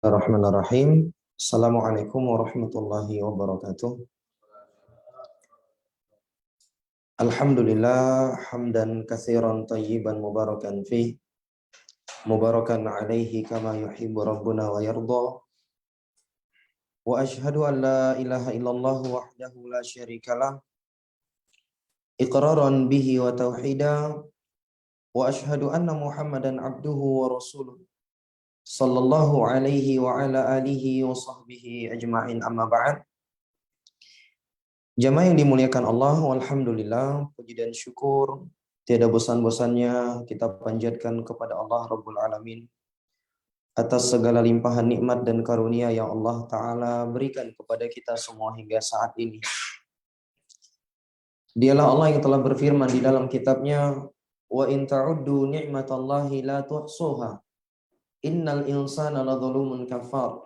Bismillahirrahmanirrahim. Assalamualaikum warahmatullahi wabarakatuh. Alhamdulillah hamdan katsiran tayyiban mubarakan fih mubarakan alaihi kama yuhibbu rabbuna wa yarda. Wa ashhadu an la ilaha illallah wahdahu la syarikalah iqraran bihi wa tauhida wa ashhadu anna Muhammadan abduhu wa rasuluh sallallahu alaihi wa ala alihi wa sahbihi ajma'in amma ba'd. Jamaah yang dimuliakan Allah, alhamdulillah, puji dan syukur tiada bosan-bosannya kita panjatkan kepada Allah Rabbul Alamin atas segala limpahan nikmat dan karunia yang Allah Ta'ala berikan kepada kita semua hingga saat ini. Dialah Allah yang telah berfirman di dalam kitabnya, wa in ta'uddu ni'matallahi la tuhsuha innal insana ladzalumun kafar.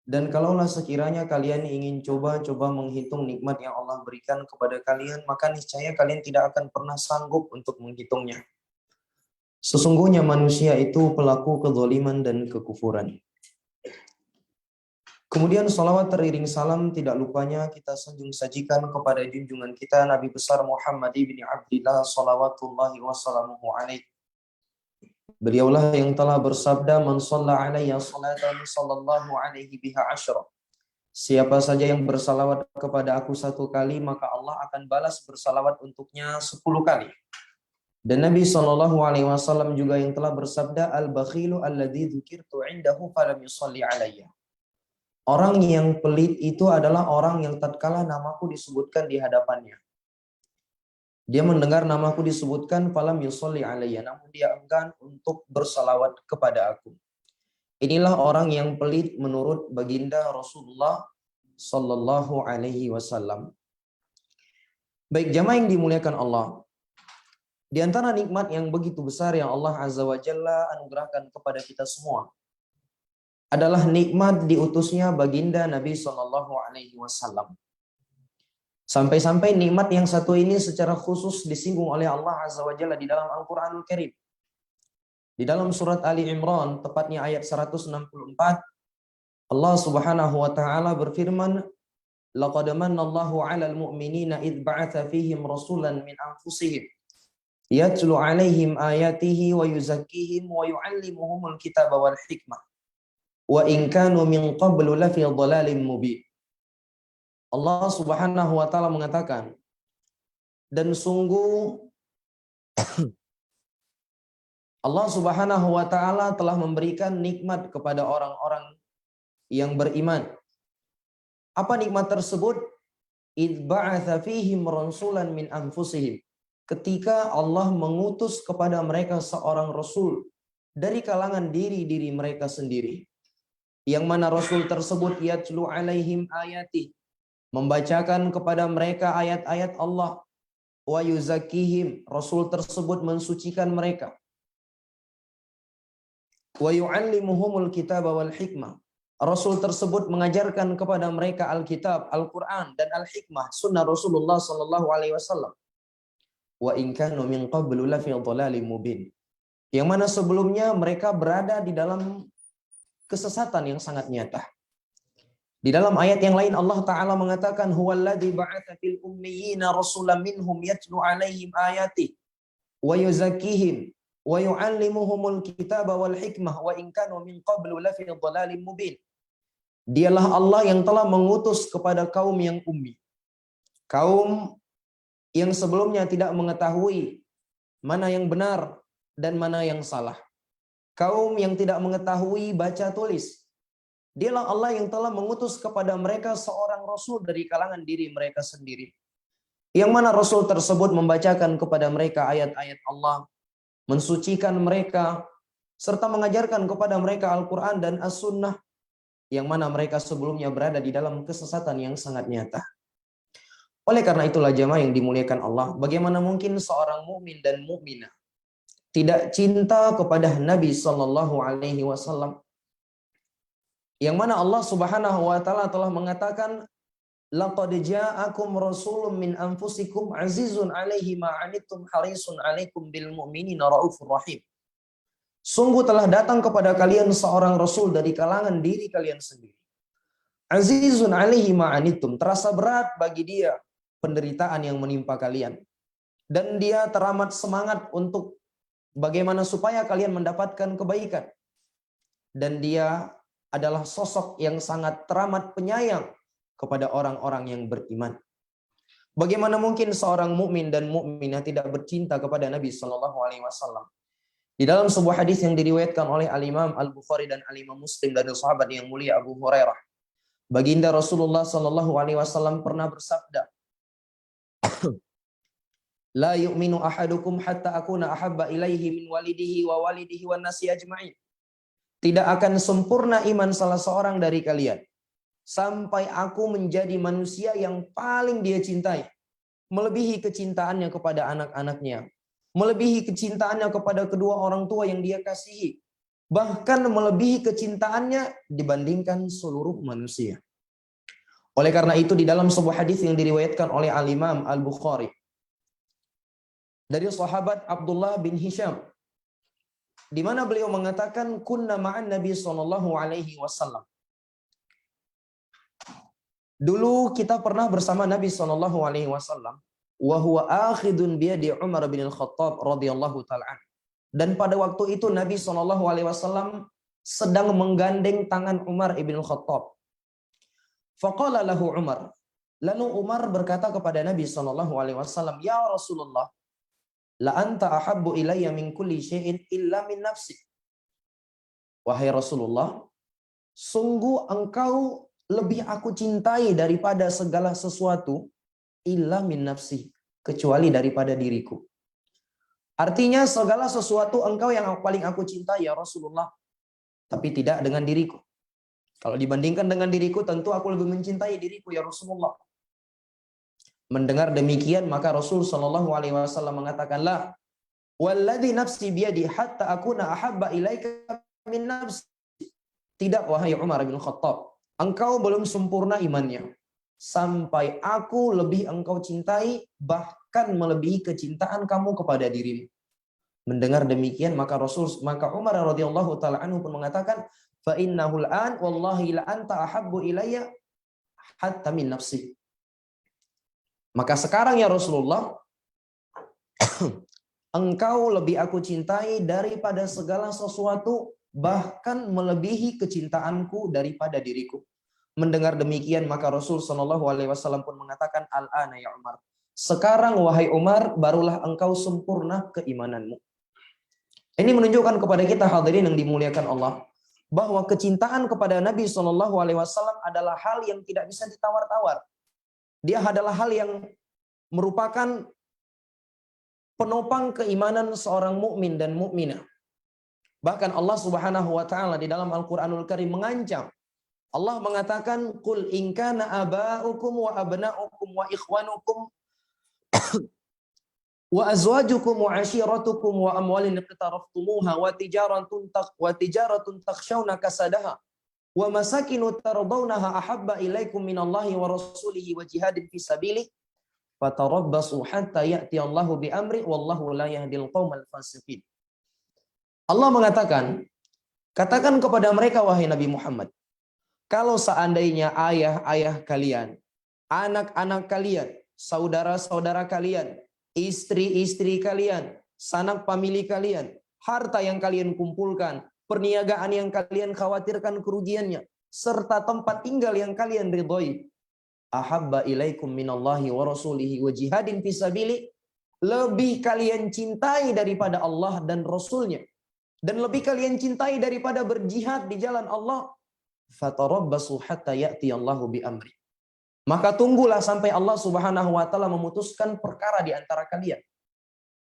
Dan kalaulah sekiranya kalian ingin coba-coba menghitung nikmat yang Allah berikan kepada kalian, maka niscaya kalian tidak akan pernah sanggup untuk menghitungnya. Sesungguhnya manusia itu pelaku kezaliman dan kekufuran. Kemudian salawat teriring salam tidak lupanya kita sanjung sajikan kepada junjungan kita Nabi besar Muhammad ibn Abdillah salawatullahi wassalamuhu alaihi. Beliaulah yang telah bersabda, man shalla alayya salatan sallallahu alaihi biha asyra. Siapa saja yang bersalawat kepada aku 1 kali, maka Allah akan balas bersalawat untuknya 10 kali. Dan Nabi SAW juga yang telah bersabda, al-bakhilu alladhi dzukirtu indahu falam yusalli alayya. Orang yang pelit itu adalah orang yang tatkala namaku disebutkan di hadapannya, dia mendengar namaku disebutkan falam yusolli alayya, namun dia enggan untuk bersalawat kepada aku. Inilah orang yang pelit menurut baginda Rasulullah sallallahu alaihi wasallam. Baik jamaah yang dimuliakan Allah, di antara nikmat yang begitu besar yang Allah Azza wa Jalla anugerahkan kepada kita semua adalah nikmat diutusnya baginda Nabi sallallahu alaihi wasallam. Sampai-sampai nikmat yang satu ini secara khusus disinggung oleh Allah Azza wa Jalla di dalam Al-Quranul Karim. Di dalam surat Ali Imran, tepatnya ayat 164, Allah Subhanahu wa taala berfirman, laqad manallahu 'alal mu'minina idh ba'atsa fihim rasulan min anfusihim yatlu 'alaihim ayatihi wa yuzakkihim wa yu'allimuhumul kitaba wal hikmah wa in kanu min qablu lafi dhalalin mubin. Allah Subhanahu wa taala mengatakan, dan sungguh Allah Subhanahu wa taala telah memberikan nikmat kepada orang-orang yang beriman. Apa nikmat tersebut? Idz ba'atsa fihim rasulan min anfusihim. Ketika Allah mengutus kepada mereka seorang rasul dari kalangan diri-diri mereka sendiri. Yang mana rasul tersebut yatlu alaihim ayati, membacakan kepada mereka ayat-ayat Allah, wa yuzakkihim, rasul tersebut mensucikan mereka, wa yu'allimuhumul kitaba wal hikmah, rasul tersebut mengajarkan kepada mereka Alkitab, Al-Quran dan Al-Hikmah, sunnah Rasulullah sallallahu alaihi wasallam. Wa in kanu min qablu lafi dhalalin mubin, yang mana sebelumnya mereka berada di dalam kesesatan yang sangat nyata. Di dalam ayat yang lain Allah Ta'ala mengatakan, huwallazi ba'atsa fil ummiyina rasulan minhum yatlu 'alaihim ayati wa yuzakkihim wa yu'allimuhumul kitaba wal hikmah wa in kanu min qablu lafi dhalalin mubin. Dialah Allah yang telah mengutus kepada kaum yang ummi, kaum yang sebelumnya tidak mengetahui mana yang benar dan mana yang salah, kaum yang tidak mengetahui baca tulis. Dialah Allah yang telah mengutus kepada mereka seorang rasul dari kalangan diri mereka sendiri. Yang mana rasul tersebut membacakan kepada mereka ayat-ayat Allah, mensucikan mereka, serta mengajarkan kepada mereka Al-Quran dan As-Sunnah, yang mana mereka sebelumnya berada di dalam kesesatan yang sangat nyata. Oleh karena itulah jamaah yang dimuliakan Allah, bagaimana mungkin seorang mukmin dan mukminah tidak cinta kepada Nabi Sallallahu Alaihi Wasallam, yang mana Allah Subhanahu wa taala telah mengatakan, laqad ja'akum rasulun min anfusikum azizun 'alaihi ma 'anittum harisun 'alaikum bil mu'minina raufur rahim. Sungguh telah datang kepada kalian seorang rasul dari kalangan diri kalian sendiri. Azizun alaihi ma'anitum, terasa berat bagi dia penderitaan yang menimpa kalian. Dan dia teramat semangat untuk bagaimana supaya kalian mendapatkan kebaikan. Dan dia adalah sosok yang sangat teramat penyayang kepada orang-orang yang beriman. Bagaimana mungkin seorang mukmin dan mukminah tidak bercinta kepada Nabi Shallallahu Alaihi Wasallam? Di dalam sebuah hadis yang diriwayatkan oleh Al-Imam Al-Bukhari dan Al-Imam Muslim dari sahabat yang mulia Abu Hurairah, baginda Rasulullah Shallallahu Alaihi Wasallam pernah bersabda, La yu'minu ahadukum hatta akuna ahabba ilaihi min walidihi wa walidihi wan nasi ajma'in. Tidak akan sempurna iman salah seorang dari kalian sampai aku menjadi manusia yang paling dia cintai, melebihi kecintaannya kepada anak-anaknya, melebihi kecintaannya kepada kedua orang tua yang dia kasihi, bahkan melebihi kecintaannya dibandingkan seluruh manusia. Oleh karena itu di dalam sebuah hadis yang diriwayatkan oleh Al-Imam Al-Bukhari dari sahabat Abdullah bin Hisham, di mana beliau mengatakan kunna ma'an Nabi sallallahu alaihi wasallam. Dulu kita pernah bersama Nabi sallallahu alaihi wasallam, wa huwa akhidun bi yadi Umar bin Al-Khattab radhiyallahu taala. Dan pada waktu itu Nabi sallallahu alaihi wasallam sedang menggandeng tangan Umar bin Al-Khattab. Faqala lahu Umar. Lalu Umar berkata kepada Nabi sallallahu alaihi wasallam, "Ya Rasulullah, la anta ahabbu ilayya min kulli syai'in illa min nafsi." Wahai Rasulullah, sungguh engkau lebih aku cintai daripada segala sesuatu illa min nafsi, kecuali daripada diriku. Artinya segala sesuatu engkau yang paling aku cintai ya Rasulullah, tapi tidak dengan diriku. Kalau dibandingkan dengan diriku tentu aku lebih mencintai diriku ya Rasulullah. Mendengar demikian maka Rasul sallallahu alaihi wasallam mengatakan, la walladzi nafsi biyadi hatta akuna ahabba ilaika min nafsi. Tidak wahai Umar bin Khattab, engkau belum sempurna imannya sampai aku lebih engkau cintai, bahkan melebihi kecintaan kamu kepada dirimu. Mendengar demikian maka Umar radhiyallahu taala anhu pun mengatakan, fa innahul an wallahi la anta ahabbu ilayya hatta min nafsi. Maka sekarang ya Rasulullah, engkau lebih aku cintai daripada segala sesuatu, bahkan melebihi kecintaanku daripada diriku. Mendengar demikian maka Rasul sallallahu alaihi wasallam pun mengatakan, al-ana ya Umar. Sekarang wahai Umar, barulah engkau sempurna keimananmu. Ini menunjukkan kepada kita hadirin yang dimuliakan Allah, bahwa kecintaan kepada Nabi sallallahu alaihi wasallam adalah hal yang tidak bisa ditawar-tawar. Dia adalah hal yang merupakan penopang keimanan seorang mukmin dan mukminah. Bahkan Allah Subhanahu wa taala di dalam Al-Qur'anul Karim mengancam. Allah mengatakan, "Qul in kana aba'ukum wa abna'ukum wa ikhwanukum wa azwajukum wa 'ashiratukum wa amwalin iqtaraftumuha wa tijaratun takhshawna kasadaha wa masakinu tardawnaha ahabba ilaikum minallahi wa rasulihi wa jihadin fi sabilihi fatarabbasu hatta ya'ti Allahu bi amri wallahu la yahdil qaumal fasiqin." Allah mengatakan, katakan kepada mereka wahai Nabi Muhammad, kalau seandainya ayah-ayah kalian, anak-anak kalian, saudara-saudara kalian, istri-istri kalian, sanak famili kalian, harta yang kalian kumpulkan, perniagaan yang kalian khawatirkan kerugiannya, serta tempat tinggal yang kalian ridhoi, ahabba ilaikum minallahi wa rasulihi wa jihadin fisabili, lebih kalian cintai daripada Allah dan Rasulnya, dan lebih kalian cintai daripada berjihad di jalan Allah, fatarabbasu hatta ya'ti Allahu bi amri. Maka tunggulah sampai Allah Subhanahu wa taala memutuskan perkara di antara kalian.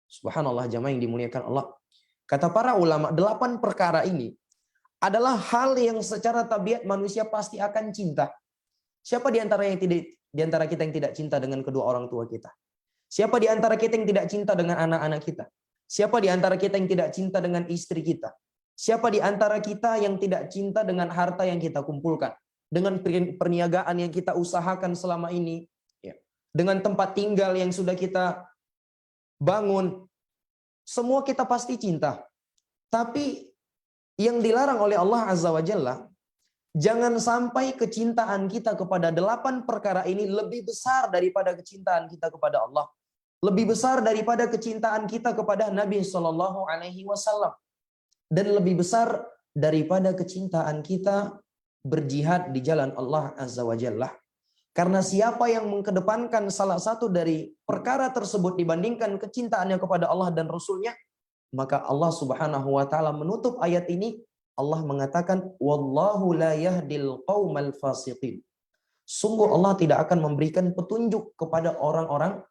Subhanallah jamaah yang dimuliakan Allah. Kata para ulama, 8 perkara ini adalah hal yang secara tabiat manusia pasti akan cinta. Siapa di antara kita yang tidak cinta dengan kedua orang tua kita? Siapa di antara kita yang tidak cinta dengan anak-anak kita? Siapa di antara kita yang tidak cinta dengan istri kita? Siapa di antara kita yang tidak cinta dengan harta yang kita kumpulkan, dengan perniagaan yang kita usahakan selama ini, ya, dengan tempat tinggal yang sudah kita bangun? Semua kita pasti cinta. Tapi yang dilarang oleh Allah Azza wa Jalla, jangan sampai kecintaan kita kepada 8 perkara ini lebih besar daripada kecintaan kita kepada Allah. Lebih besar daripada kecintaan kita kepada Nabi Shallallahu Alaihi Wasallam. Dan lebih besar daripada kecintaan kita berjihad di jalan Allah Azza wa Jalla. Karena siapa yang mengedepankan salah satu dari perkara tersebut dibandingkan kecintaannya kepada Allah dan Rasulnya, maka Allah Subhanahu wa taala menutup ayat ini, Allah mengatakan wallahu la yahdil qaumal fasiqin. Sungguh Allah tidak akan memberikan petunjuk kepada orang-orang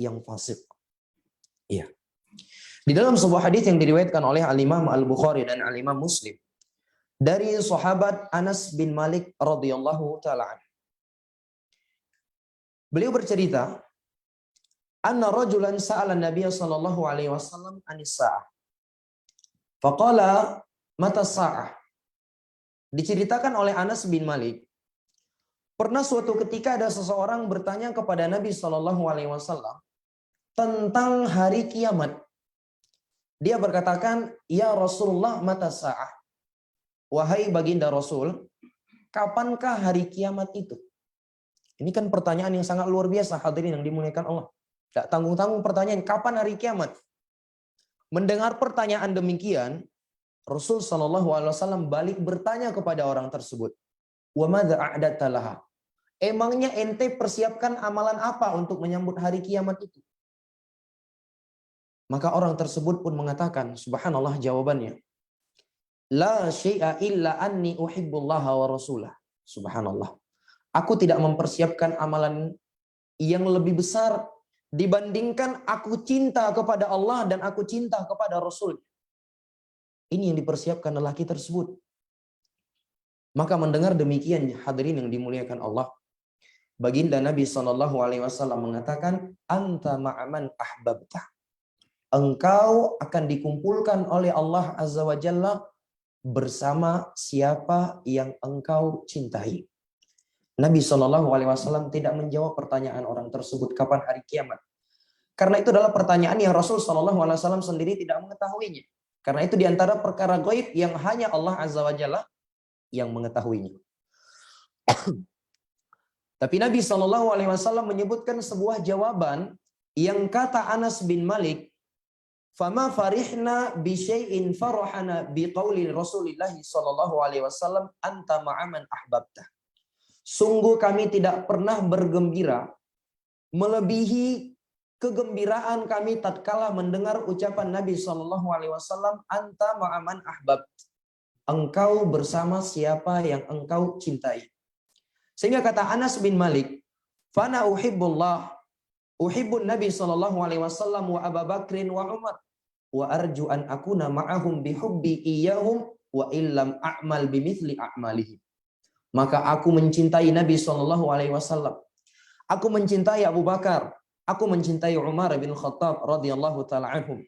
yang fasik. Iya. Di dalam sebuah hadis yang diriwayatkan oleh Al-Imam Al-Bukhari dan Al-Imam Muslim dari sahabat Anas bin Malik radhiyallahu taala anhu. Beliau bercerita, anna rajulan sa'ala Nabiya sallallahu alaihi wasallam anis sa'ah. Faqala mata sa'ah. Diceritakan oleh Anas bin Malik, pernah suatu ketika ada seseorang bertanya kepada Nabi sallallahu alaihi wasallam tentang hari kiamat. Dia berkatakan, "Ya Rasulullah, mata sa'ah?" Wahai baginda Rasul, kapankah hari kiamat itu? Ini kan pertanyaan yang sangat luar biasa, hadirin yang dimuliakan Allah. Tidak tanggung-tanggung pertanyaan, kapan hari kiamat? Mendengar pertanyaan demikian, Rasul Shallallahu Alaihi Wasallam balik bertanya kepada orang tersebut, wa madza a'dadta laha? Emangnya ente persiapkan amalan apa untuk menyambut hari kiamat itu? Maka orang tersebut pun mengatakan, subhanallah jawabannya, la syai'a illa anni uhibbullaha wa rasulah. Subhanallah. Aku tidak mempersiapkan amalan yang lebih besar dibandingkan aku cinta kepada Allah dan aku cinta kepada Rasul. Ini yang dipersiapkan lelaki tersebut. Maka mendengar demikian, hadirin yang dimuliakan Allah, baginda Nabi Shallallahu Alaihi Wasallam mengatakan, anta ma'aman ahbabta. Engkau akan dikumpulkan oleh Allah Azza wa Jalla bersama siapa yang engkau cintai. Nabi Shallallahu Alaihi Wasallam tidak menjawab pertanyaan orang tersebut kapan hari kiamat, karena itu adalah pertanyaan yang Rasul Shallallahu Alaihi Wasallam sendiri tidak mengetahuinya. Karena itu diantara perkara gaib yang hanya Allah Azza wa Jalla yang mengetahuinya. Tapi Nabi Shallallahu Alaihi Wasallam menyebutkan sebuah jawaban yang kata Anas bin Malik, fama farihna bi syai'in farahana bi qauli Rasulillah Shallallahu Alaihi Wasallam anta ma'aman ahbabta. Sungguh kami tidak pernah bergembira melebihi kegembiraan kami tatkala mendengar ucapan Nabi Shallallahu Alaihi Wasallam, anta ma'aman ahbab, engkau bersama siapa yang engkau cintai. Sehingga kata Anas bin Malik, fana uhibbullah, uhibbun Nabi Shallallahu Alaihi Wasallam wa Abu Bakrin wa Umar, wa arju an akuna ma'ahum bihubbi iyahum wa illam a'mal bimithli a'malihim. Maka aku mencintai Nabi Shallallahu Alaihi Wasallam. Aku mencintai Abu Bakar. Aku mencintai Umar bin Khattab radhiyallahu taala anhum.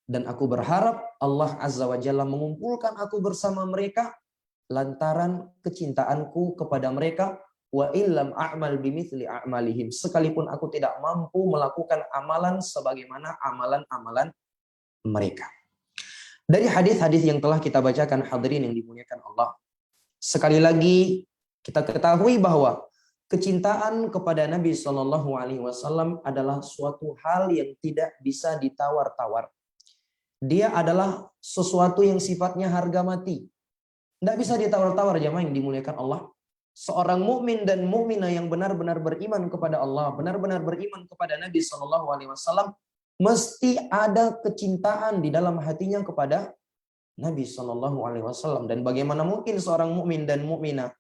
Dan aku berharap Allah Azza wa Jalla mengumpulkan aku bersama mereka lantaran kecintaanku kepada mereka. Wa illam a'mal bimithli a'malihim. Sekalipun aku tidak mampu melakukan amalan sebagaimana amalan-amalan mereka. Dari hadis-hadis yang telah kita bacakan, hadirin yang dimuliakan Allah, sekali lagi kita ketahui bahwa kecintaan kepada Nabi Shallallahu Alaihi Wasallam adalah suatu hal yang tidak bisa ditawar-tawar. Dia adalah sesuatu yang sifatnya harga mati, tidak bisa ditawar-tawar, jamaah yang dimuliakan Allah. Seorang mukmin dan mukminah yang benar-benar beriman kepada Allah, benar-benar beriman kepada Nabi Shallallahu Alaihi Wasallam, mesti ada kecintaan di dalam hatinya kepada Nabi Shallallahu Alaihi Wasallam. Dan bagaimana mungkin seorang mukmin dan mukminah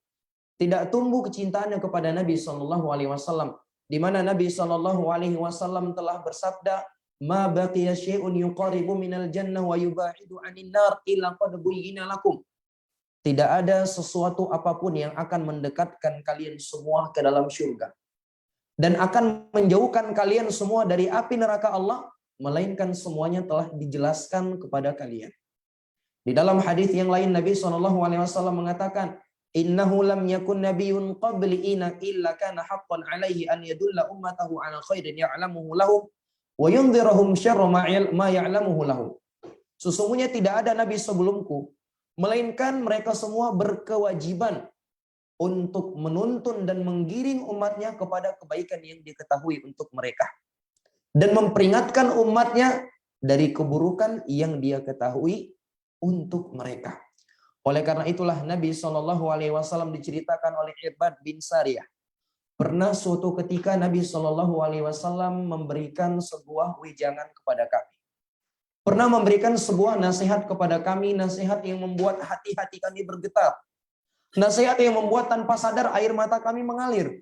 tidak tumbuh kecintaannya kepada Nabi Shallallahu Alaihi Wasallam, di mana Nabi Shallallahu Alaihi Wasallam telah bersabda, "Ma baqiya syai'un yuqaribu minal jannah wa yuba'idu 'anil nar illa qad buyyina lakum." Tidak ada sesuatu apapun yang akan mendekatkan kalian semua ke dalam syurga dan akan menjauhkan kalian semua dari api neraka Allah, melainkan semuanya telah dijelaskan kepada kalian. Di dalam hadis yang lain Nabi SAW mengatakan, innahu lam yakun nabiyyun qabli ina illa kana haqqan alaihi an yadulla ummatahu ala khairin ya'lamuhu lahum wa yundhirahum syarra ma ya'lamuhu lahum. Sesungguhnya tidak ada nabi sebelumku melainkan mereka semua berkewajiban untuk menuntun dan menggiring umatnya kepada kebaikan yang diketahui untuk mereka dan memperingatkan umatnya dari keburukan yang dia ketahui untuk mereka. Oleh karena itulah Nabi Shallallahu Alaihi Wasallam diceritakan oleh Irbad bin Sariyah. Pernah suatu ketika Nabi Shallallahu Alaihi Wasallam memberikan sebuah wejangan kepada kami. Pernah memberikan sebuah nasihat kepada kami, nasihat yang membuat hati-hati kami bergetar. Nasihat yang membuat tanpa sadar air mata kami mengalir.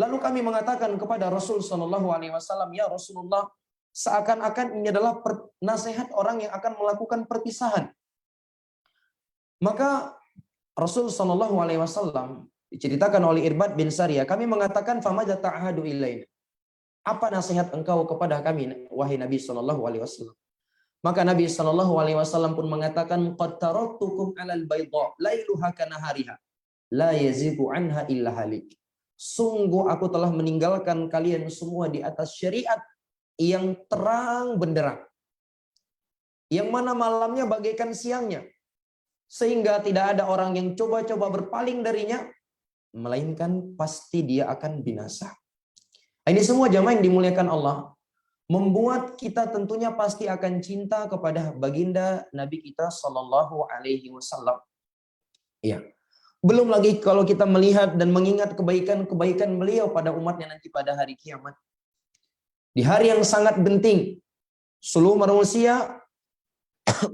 Lalu kami mengatakan kepada Rasul Shallallahu Alaihi Wasallam, ya Rasulullah, seakan-akan ini adalah nasihat orang yang akan melakukan perpisahan. Maka Rasul Shallallahu Alaihi Wasallam diceritakan oleh Irbad bin Sariyah, kami mengatakan, famadza ta'ahadu ilaina. Apa nasihat engkau kepada kami, wahai Nabi Shallallahu Alaihi Wasallam? Maka Nabi Shallallahu Alaihi Wasallam pun mengatakan, qad taraktukum 'alal bayda lailuha kanahariha la yazigu anha illa halik. Sungguh aku telah meninggalkan kalian semua di atas syariat yang terang benderang, yang mana malamnya bagaikan siangnya, sehingga tidak ada orang yang coba-coba berpaling darinya, melainkan pasti dia akan binasa. Ini semua jamaah yang dimuliakan Allah membuat kita tentunya pasti akan cinta kepada baginda Nabi kita Shallallahu Alaihi Wasallam. Ya. Belum lagi kalau kita melihat dan mengingat kebaikan-kebaikan beliau pada umatnya nanti pada hari kiamat. Di hari yang sangat genting, seluruh manusia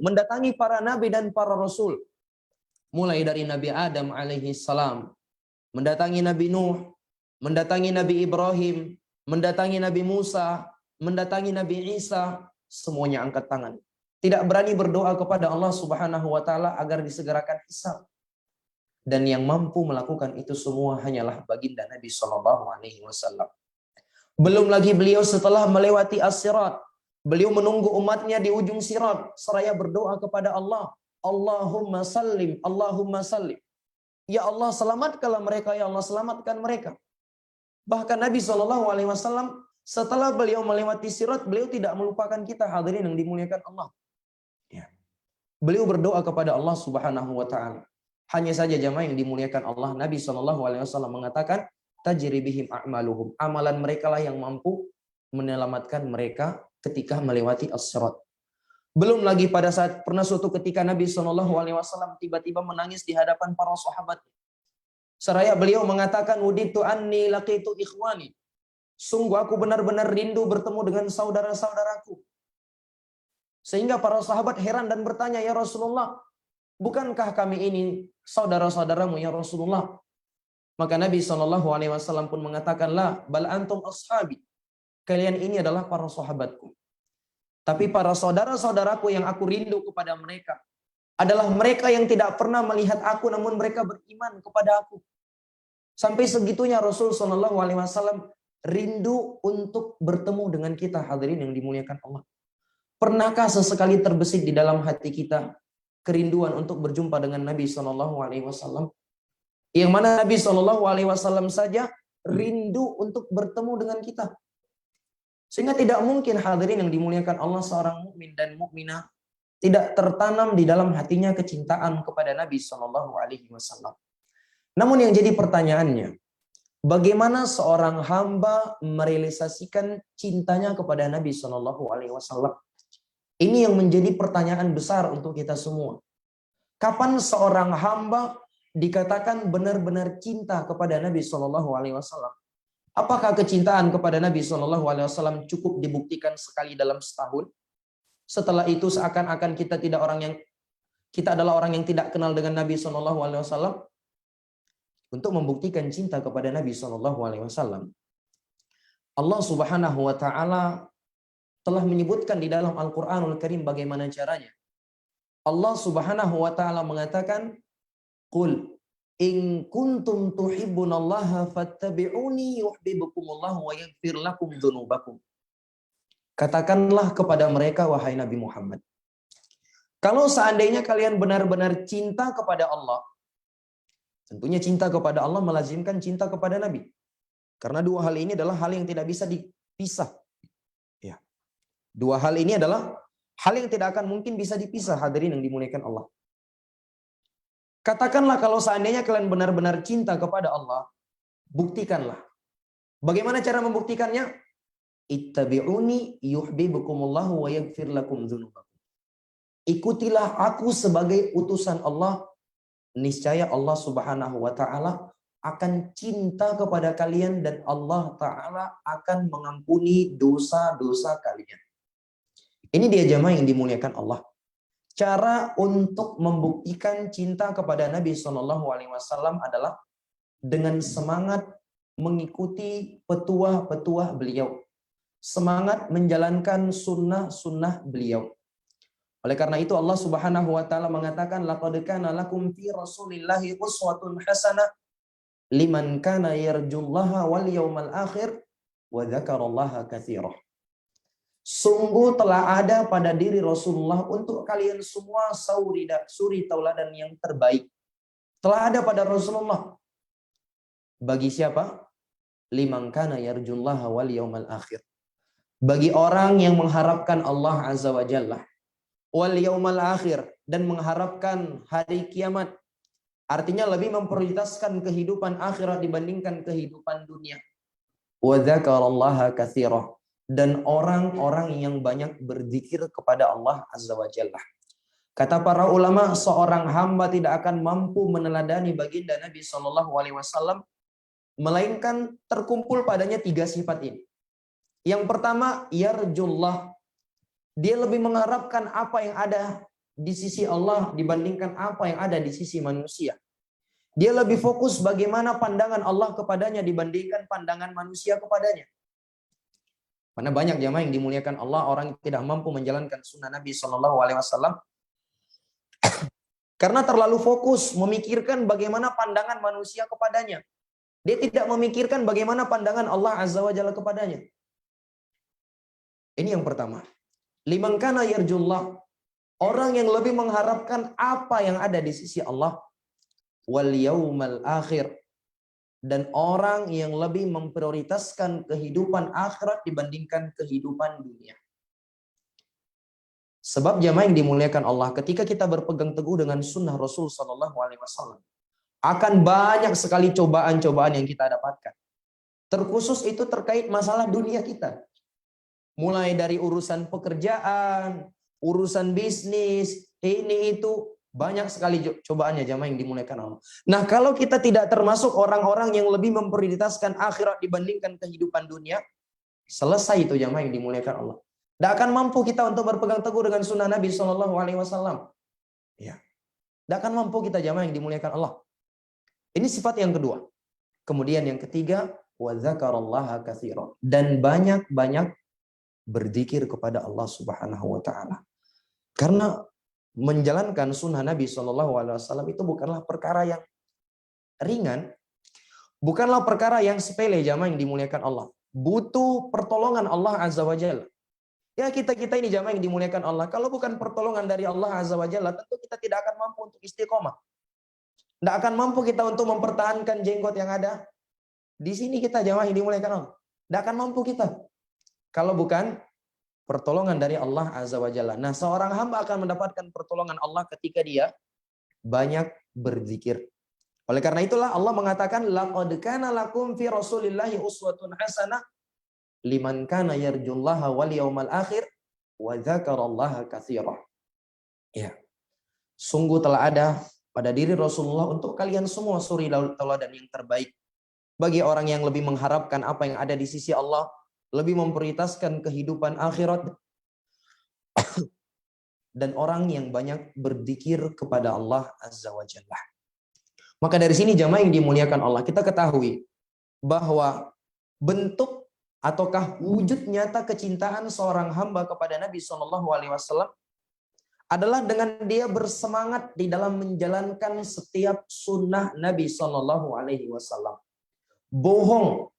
mendatangi para nabi dan para rasul. Mulai dari Nabi Adam alaihi salam, mendatangi Nabi Nuh, mendatangi Nabi Ibrahim, mendatangi Nabi Musa, mendatangi Nabi Isa, semuanya angkat tangan. Tidak berani berdoa kepada Allah Subhanahu wa taala agar disegerakan hisab. Dan yang mampu melakukan itu semua hanyalah baginda Nabi Shallallahu Alaihi Wasallam. Belum lagi beliau setelah melewati as-sirat, beliau menunggu umatnya di ujung sirat, seraya berdoa kepada Allah, Allahumma sallim, Allahumma sallim. Ya Allah, selamatkanlah mereka, ya Allah, selamatkan mereka. Bahkan Nabi Shallallahu Alaihi Wasallam setelah beliau melewati sirat, beliau tidak melupakan kita, hadirin yang dimuliakan Allah. Ya. Beliau berdoa kepada Allah Subhanahu Wa Taala. Hanya saja jamaah yang dimuliakan Allah, Nabi Shallallahu Alaihi Wasallam mengatakan, tajri bihim a'maluhum. Amalan mereka lah yang mampu menyelamatkan mereka ketika melewati as-sirat. Belum lagi pada saat pernah suatu ketika Nabi Shallallahu Alaihi Wasallam tiba-tiba menangis di hadapan para sahabat. Seraya beliau mengatakan, uditu anni laqitu ikhwani. Sungguh aku benar-benar rindu bertemu dengan saudara-saudaraku. Sehingga para sahabat heran dan bertanya, ya Rasulullah, bukankah kami ini saudara-saudaramu ya Rasulullah? Maka Nabi Shallallahu Alaihi Wasallam pun mengatakan, la bal antum ashabi. Kalian ini adalah para sahabatku. Tapi para saudara-saudaraku yang aku rindu kepada mereka adalah mereka yang tidak pernah melihat aku, namun mereka beriman kepada aku. Sampai segitunya Rasul Shallallahu Alaihi Wasallam rindu untuk bertemu dengan kita, hadirin yang dimuliakan Allah. Pernahkah sesekali terbesit di dalam hati kita kerinduan untuk berjumpa dengan Nabi Shallallahu Alaihi Wasallam? Yang mana Nabi Shallallahu Alaihi Wasallam saja rindu untuk bertemu dengan kita. Sehingga tidak mungkin, hadirin yang dimuliakan Allah, seorang mukmin dan mukminah tidak tertanam di dalam hatinya kecintaan kepada Nabi Shallallahu Alaihi Wasallam. Namun yang jadi pertanyaannya, bagaimana seorang hamba merealisasikan cintanya kepada Nabi Shallallahu Alaihi Wasallam? Ini yang menjadi pertanyaan besar untuk kita semua. Kapan seorang hamba dikatakan benar-benar cinta kepada Nabi Shallallahu Alaihi Wasallam? Apakah kecintaan kepada Nabi Shallallahu Alaihi Wasallam cukup dibuktikan sekali dalam setahun? Setelah itu seakan-akan kita adalah orang yang tidak kenal dengan Nabi Shallallahu Alaihi Wasallam? Untuk membuktikan cinta kepada Nabi Shallallahu Alaihi Wasallam, Allah Subhanahu Wa Taala telah menyebutkan di dalam Al-Quranul Karim bagaimana caranya. Allah Subhanahu Wa Taala mengatakan, Qul in kuntum tuhibbunallaha fattabi'uni yuhibbukumullahu wa yaghfir lakum dzunubakum. Katakanlah kepada mereka, wahai Nabi Muhammad, kalau seandainya kalian benar-benar cinta kepada Allah, tentunya cinta kepada Allah melazimkan cinta kepada Nabi. Karena dua hal ini adalah hal yang tidak bisa dipisah. Ya. Dua hal ini adalah hal yang tidak akan mungkin bisa dipisah, hadirin yang dimuliakan Allah. Katakanlah kalau seandainya kalian benar-benar cinta kepada Allah, buktikanlah. Bagaimana cara membuktikannya? Ittabi'uni yuhibbukumullahu wa yaghfir lakum dzunubakum. Ikutilah aku sebagai utusan Allah, niscaya Allah Subhanahu wa taala akan cinta kepada kalian dan Allah taala akan mengampuni dosa-dosa kalian. Ini dia jamaah yang dimuliakan Allah. Cara untuk membuktikan cinta kepada Nabi SAW adalah dengan semangat mengikuti petuah-petuah beliau. Semangat menjalankan sunnah-sunnah beliau. Oleh karena itu Allah Subhanahu wa taala mengatakan laqad kana lakum fi Rasulillahi uswatun hasanah liman kana yarjullaha wal yawmal akhir wa dzakarallaha katsiran. Sungguh telah ada pada diri Rasulullah untuk kalian semua suri tauladan yang terbaik. Telah ada pada Rasulullah. Bagi siapa? Liman kana yarjullaha wal yawmal akhir. Bagi orang yang mengharapkan Allah Azza wa Jalla. Wal yaumal akhir, dan mengharapkan hari kiamat. Artinya lebih memprioritaskan kehidupan akhirat dibandingkan kehidupan dunia. Wa dzakarallaha katsira, dan orang-orang yang banyak berzikir kepada Allah Azza wa Jalla. Kata para ulama, seorang hamba tidak akan mampu meneladani baginda Nabi SAW melainkan terkumpul padanya 3 sifat ini. Yang pertama, yarjullah. Dia lebih mengharapkan apa yang ada di sisi Allah dibandingkan apa yang ada di sisi manusia. Dia lebih fokus bagaimana pandangan Allah kepadanya dibandingkan pandangan manusia kepadanya. Karena banyak jamaah yang dimuliakan Allah, orang yang tidak mampu menjalankan sunnah Nabi SAW karena terlalu fokus memikirkan bagaimana pandangan manusia kepadanya. Dia tidak memikirkan bagaimana pandangan Allah Azza wa Jalla kepadanya. Ini yang pertama. Liman kana yarjullah, orang yang lebih mengharapkan apa yang ada di sisi Allah, wal yaumal akhir, dan orang yang lebih memprioritaskan kehidupan akhirat dibandingkan kehidupan dunia. Sebab jamaah yang dimuliakan Allah, ketika kita berpegang teguh dengan sunnah Rasul SAW, akan banyak sekali cobaan-cobaan yang kita dapatkan. Terkhusus itu terkait masalah dunia kita. Mulai dari urusan pekerjaan, urusan bisnis, ini itu banyak sekali cobaannya jamaah yang dimuliakan Allah. Nah, kalau kita tidak termasuk orang-orang yang lebih memprioritaskan akhirat dibandingkan kehidupan dunia, selesai itu jamaah yang dimuliakan Allah. Tidak akan mampu kita untuk berpegang teguh dengan sunnah Nabi SAW. Ya, tidak akan mampu kita jamaah yang dimuliakan Allah. Ini sifat yang kedua. Kemudian yang ketiga, wa dzakarallaha katsira, dan banyak-banyak berzikir kepada Allah Subhanahu wa taala. Karena menjalankan sunnah Nabi SAW itu bukanlah perkara yang ringan, bukanlah perkara yang sepele jamaah yang dimuliakan Allah. Butuh pertolongan Allah Azza wa Jalla. Ya, kita ini jamaah yang dimuliakan Allah, kalau bukan pertolongan dari Allah Azza wa Jalla, tentu kita tidak akan mampu untuk istiqomah. Tidak akan mampu kita untuk mempertahankan jenggot yang ada. Di sini kita jamaah yang dimuliakan Allah. Tidak akan mampu kita kalau bukan pertolongan dari Allah Azza wa Jalla. Nah, seorang hamba akan mendapatkan pertolongan Allah ketika dia banyak berzikir. Oleh karena itulah Allah mengatakan laqad kana lakum fi Rasulillahi uswatun hasanah liman kana yarjullaha wal yaumal akhir wa dzakarallaha katsira. Ya. Sungguh telah ada pada diri Rasulullah untuk kalian semua suri tauladan yang terbaik. Bagi orang yang lebih mengharapkan apa yang ada di sisi Allah, lebih memprioritaskan kehidupan akhirat, dan orang yang banyak berzikir kepada Allah Azza wa Jalla. Maka dari sini jamaah yang dimuliakan Allah, kita ketahui bahwa bentuk ataukah wujud nyata kecintaan seorang hamba kepada Nabi SAW adalah dengan dia bersemangat di dalam menjalankan setiap sunnah Nabi SAW. Bohong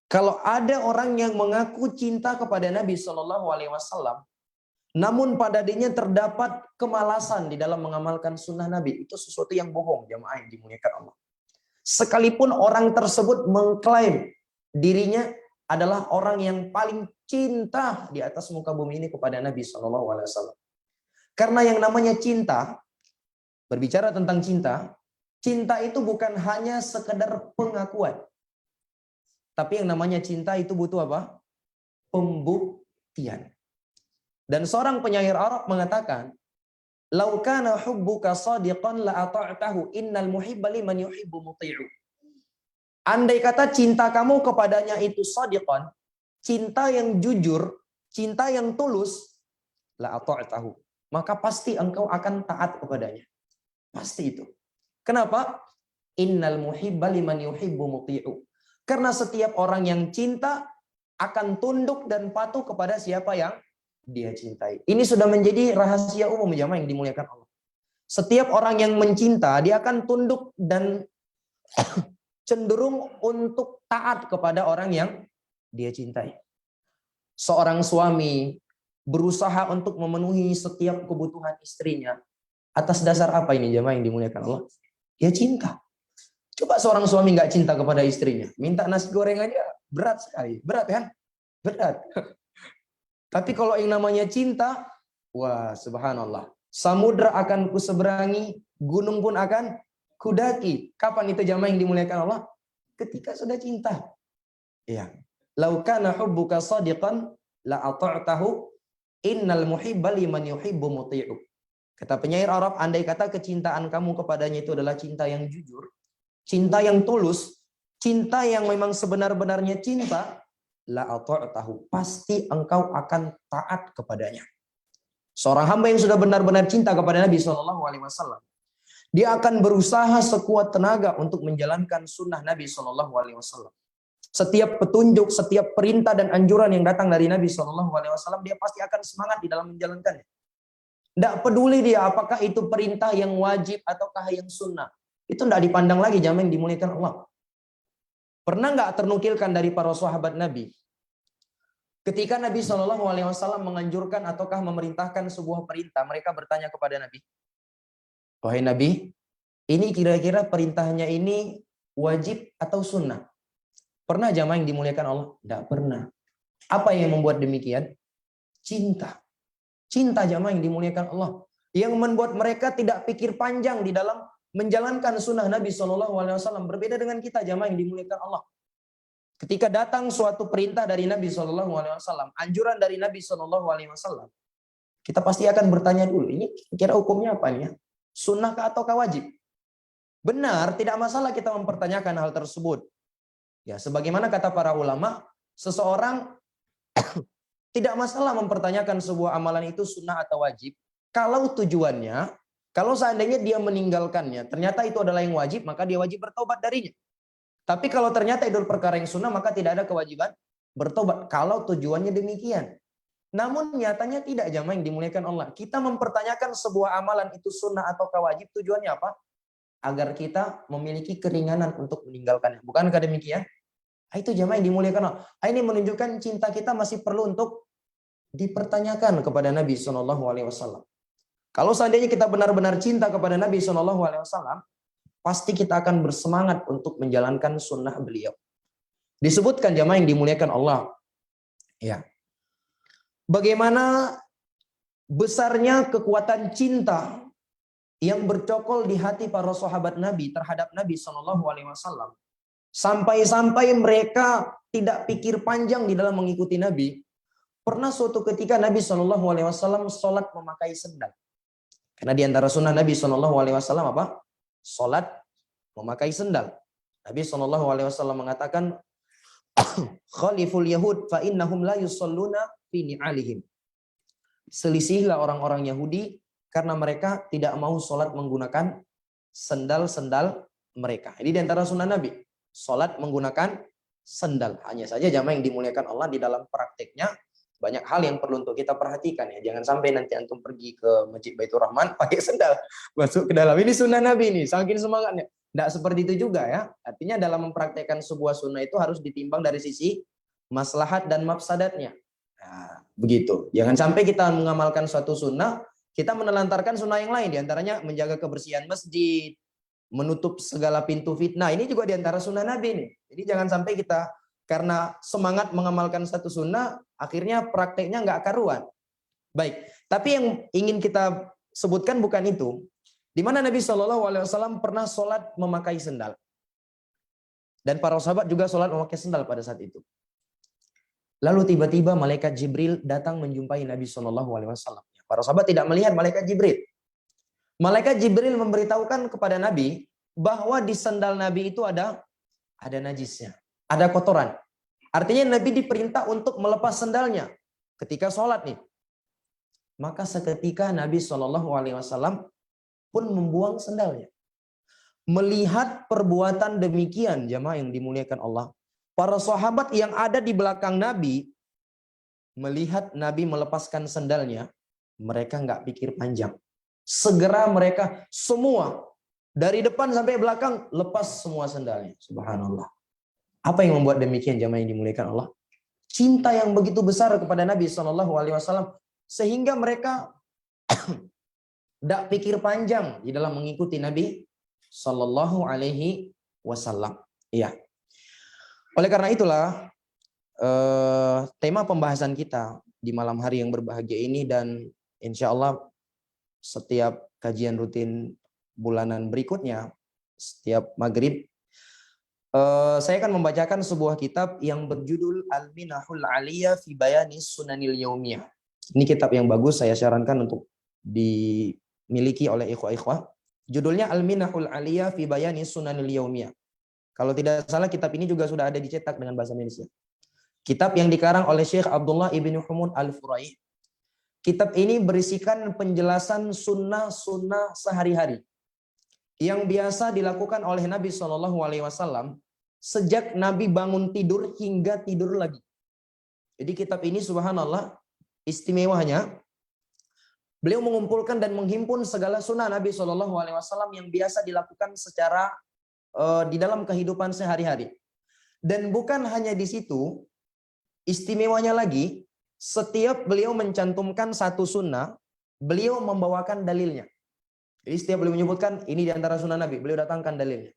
kalau ada orang yang mengaku cinta kepada Nabi SAW, namun pada dirinya terdapat kemalasan di dalam mengamalkan sunnah Nabi. Itu sesuatu yang bohong, jamaah yang dimuliakan Allah. Sekalipun orang tersebut mengklaim dirinya adalah orang yang paling cinta di atas muka bumi ini kepada Nabi SAW. Karena yang namanya cinta, berbicara tentang cinta, cinta itu bukan hanya sekedar pengakuan. Tapi yang namanya cinta itu butuh apa? Pembuktian. Dan seorang penyair Arab mengatakan, "Lau kana hubbuka shadiqan la ata'tahu, innal muhibba liman yuhibbu muti'u." Andai kata cinta kamu kepadanya itu shadiqan, cinta yang jujur, cinta yang tulus, la ata'tahu, maka pasti engkau akan taat kepadanya. Pasti itu. Kenapa? Innal muhibba liman yuhibbu muti'u. Karena setiap orang yang cinta akan tunduk dan patuh kepada siapa yang dia cintai. Ini sudah menjadi rahasia umum jamaah yang dimuliakan Allah. Setiap orang yang mencinta, dia akan tunduk dan cenderung untuk taat kepada orang yang dia cintai. Seorang suami berusaha untuk memenuhi setiap kebutuhan istrinya. Atas dasar apa ini jamaah yang dimuliakan Allah? Dia cinta. Coba seorang suami nggak cinta kepada istrinya, minta nasi goreng aja berat sekali. Berat kan? Berat. Tapi kalau yang namanya cinta, wah subhanallah. Samudra akan kuseberangi, gunung pun akan kudaki. Kapan itu jamaah yang dimuliakan Allah? Ketika sudah cinta. Ya. Lau kana hubbuka shadiqan la ata'tahu, innal muhibba liman yuhibbu muti'u. Kata penyair Arab, andai kata kecintaan kamu kepadanya itu adalah cinta yang jujur, cinta yang tulus, cinta yang memang sebenar-benarnya cinta, la ata'tahu, pasti engkau akan taat kepadanya. Seorang hamba yang sudah benar-benar cinta kepada Nabi SAW, dia akan berusaha sekuat tenaga untuk menjalankan sunnah Nabi SAW. Setiap petunjuk, setiap perintah dan anjuran yang datang dari Nabi SAW, dia pasti akan semangat di dalam menjalankannya. Tidak peduli dia apakah itu perintah yang wajib ataukah yang sunnah. Itu tidak dipandang lagi jamaah yang dimuliakan Allah. Pernah nggak ternukilkan dari para sahabat Nabi, ketika Nabi SAW menganjurkan ataukah memerintahkan sebuah perintah, mereka bertanya kepada Nabi, wahai Nabi, ini kira-kira perintahnya ini wajib atau sunnah? Pernah jamaah yang dimuliakan Allah? Tidak pernah. Apa yang membuat demikian? Cinta. Cinta jamaah yang dimuliakan Allah. Yang membuat mereka tidak pikir panjang di dalam menjalankan sunnah Nabi SAW. Berbeda dengan kita jamaah yang dimuliakan Allah. Ketika datang suatu perintah dari Nabi SAW, anjuran dari Nabi SAW, kita pasti akan bertanya dulu, ini kira hukumnya apa nih? Sunnah atau wajib? Benar, tidak masalah kita mempertanyakan hal tersebut. Ya, sebagaimana kata para ulama, seseorang tidak masalah mempertanyakan sebuah amalan itu sunnah atau wajib. Kalau tujuannya, kalau seandainya dia meninggalkannya, ternyata itu adalah yang wajib, maka dia wajib bertobat darinya. Tapi kalau ternyata itu perkara yang sunnah, maka tidak ada kewajiban bertobat. Kalau tujuannya demikian. Namun nyatanya tidak jamaah yang dimuliakan Allah. Kita mempertanyakan sebuah amalan itu sunnah atau wajib, tujuannya apa? Agar kita memiliki keringanan untuk meninggalkannya. Bukankah demikian? Itu jamaah yang dimuliakan Allah. Ini menunjukkan cinta kita masih perlu untuk dipertanyakan kepada Nabi SAW. Kalau seandainya kita benar-benar cinta kepada Nabi SAW, pasti kita akan bersemangat untuk menjalankan sunnah beliau. Disebutkan jamaah yang dimuliakan Allah. Ya. Bagaimana besarnya kekuatan cinta yang bercokol di hati para sahabat Nabi terhadap Nabi SAW. Sampai-sampai mereka tidak pikir panjang di dalam mengikuti Nabi. Pernah suatu ketika Nabi SAW sholat memakai sendal. Karena di antara sunnah Nabi SAW apa? Sholat memakai sendal. Nabi SAW mengatakan, Khaliful Yahud fa innahum la yusalluna fi ni'alihim. Selisihlah orang-orang Yahudi karena mereka tidak mau sholat menggunakan sendal-sendal mereka. Ini di antara sunnah Nabi. Sholat menggunakan sendal. Hanya saja jamaah yang dimuliakan Allah, di dalam prakteknya banyak hal yang perlu untuk kita perhatikan ya. Jangan sampai nanti antum pergi ke Masjid Baitur Rahman pakai sendal masuk ke dalam. Ini sunnah Nabi nih, saking semangatnya. Tidak seperti itu juga ya. Artinya dalam mempraktekkan sebuah sunnah itu harus ditimbang dari sisi maslahat dan mafsadatnya. Nah, begitu. Jangan sampai kita mengamalkan suatu sunnah, kita menelantarkan sunnah yang lain. Di antaranya menjaga kebersihan masjid, menutup segala pintu fitnah. Ini juga di antara sunnah Nabi nih. Jadi jangan sampai kita Karena semangat mengamalkan satu sunnah, akhirnya prakteknya nggak karuan. Baik, tapi yang ingin kita sebutkan bukan itu. Di mana Nabi SAW pernah sholat memakai sendal. Dan para sahabat juga sholat memakai sendal pada saat itu. Lalu tiba-tiba malaikat Jibril datang menjumpai Nabi SAW. Para sahabat tidak melihat malaikat Jibril. Malaikat Jibril memberitahukan kepada Nabi bahwa di sendal Nabi itu ada najisnya, ada kotoran. Artinya Nabi diperintah untuk melepas sendalnya ketika sholat nih. Maka seketika Nabi SAW pun membuang sendalnya. Melihat perbuatan demikian, jamaah yang dimuliakan Allah, para sahabat yang ada di belakang Nabi melihat Nabi melepaskan sendalnya, mereka nggak pikir panjang. Segera mereka semua dari depan sampai belakang lepas semua sendalnya. Subhanallah. Apa yang membuat demikian, jamaah yang dimuliakan Allah? Cinta yang begitu besar kepada Nabi SAW sehingga mereka tidak pikir panjang di dalam mengikuti Nabi Sallallahu Alaihi Wasallam. Iya. Oleh karena itulah tema pembahasan kita di malam hari yang berbahagia ini, dan insya Allah setiap kajian rutin bulanan berikutnya setiap maghrib saya akan membacakan sebuah kitab yang berjudul Al-Minahul Aliyah fi Bayani Sunanil Yaumiyah. Ini kitab yang bagus, saya sarankan untuk dimiliki oleh ikhwah-ikhwah. Judulnya Al-Minahul Aliyah fi Bayani Sunanil Yaumiyah. Kalau tidak salah kitab ini juga sudah ada dicetak dengan bahasa Indonesia. Kitab yang dikarang oleh Syekh Abdullah ibn Humud Al-Furai. Kitab ini berisikan penjelasan sunnah-sunnah sehari-hari yang biasa dilakukan oleh Nabi SAW sejak Nabi bangun tidur hingga tidur lagi. Jadi kitab ini subhanallah istimewanya, beliau mengumpulkan dan menghimpun segala sunnah Nabi SAW yang biasa dilakukan secara di dalam kehidupan sehari-hari. Dan bukan hanya di situ, istimewanya lagi, setiap beliau mencantumkan satu sunnah, beliau membawakan dalilnya. Jadi setiap beliau menyebutkan ini di antara sunnah Nabi, beliau datangkan dalilnya.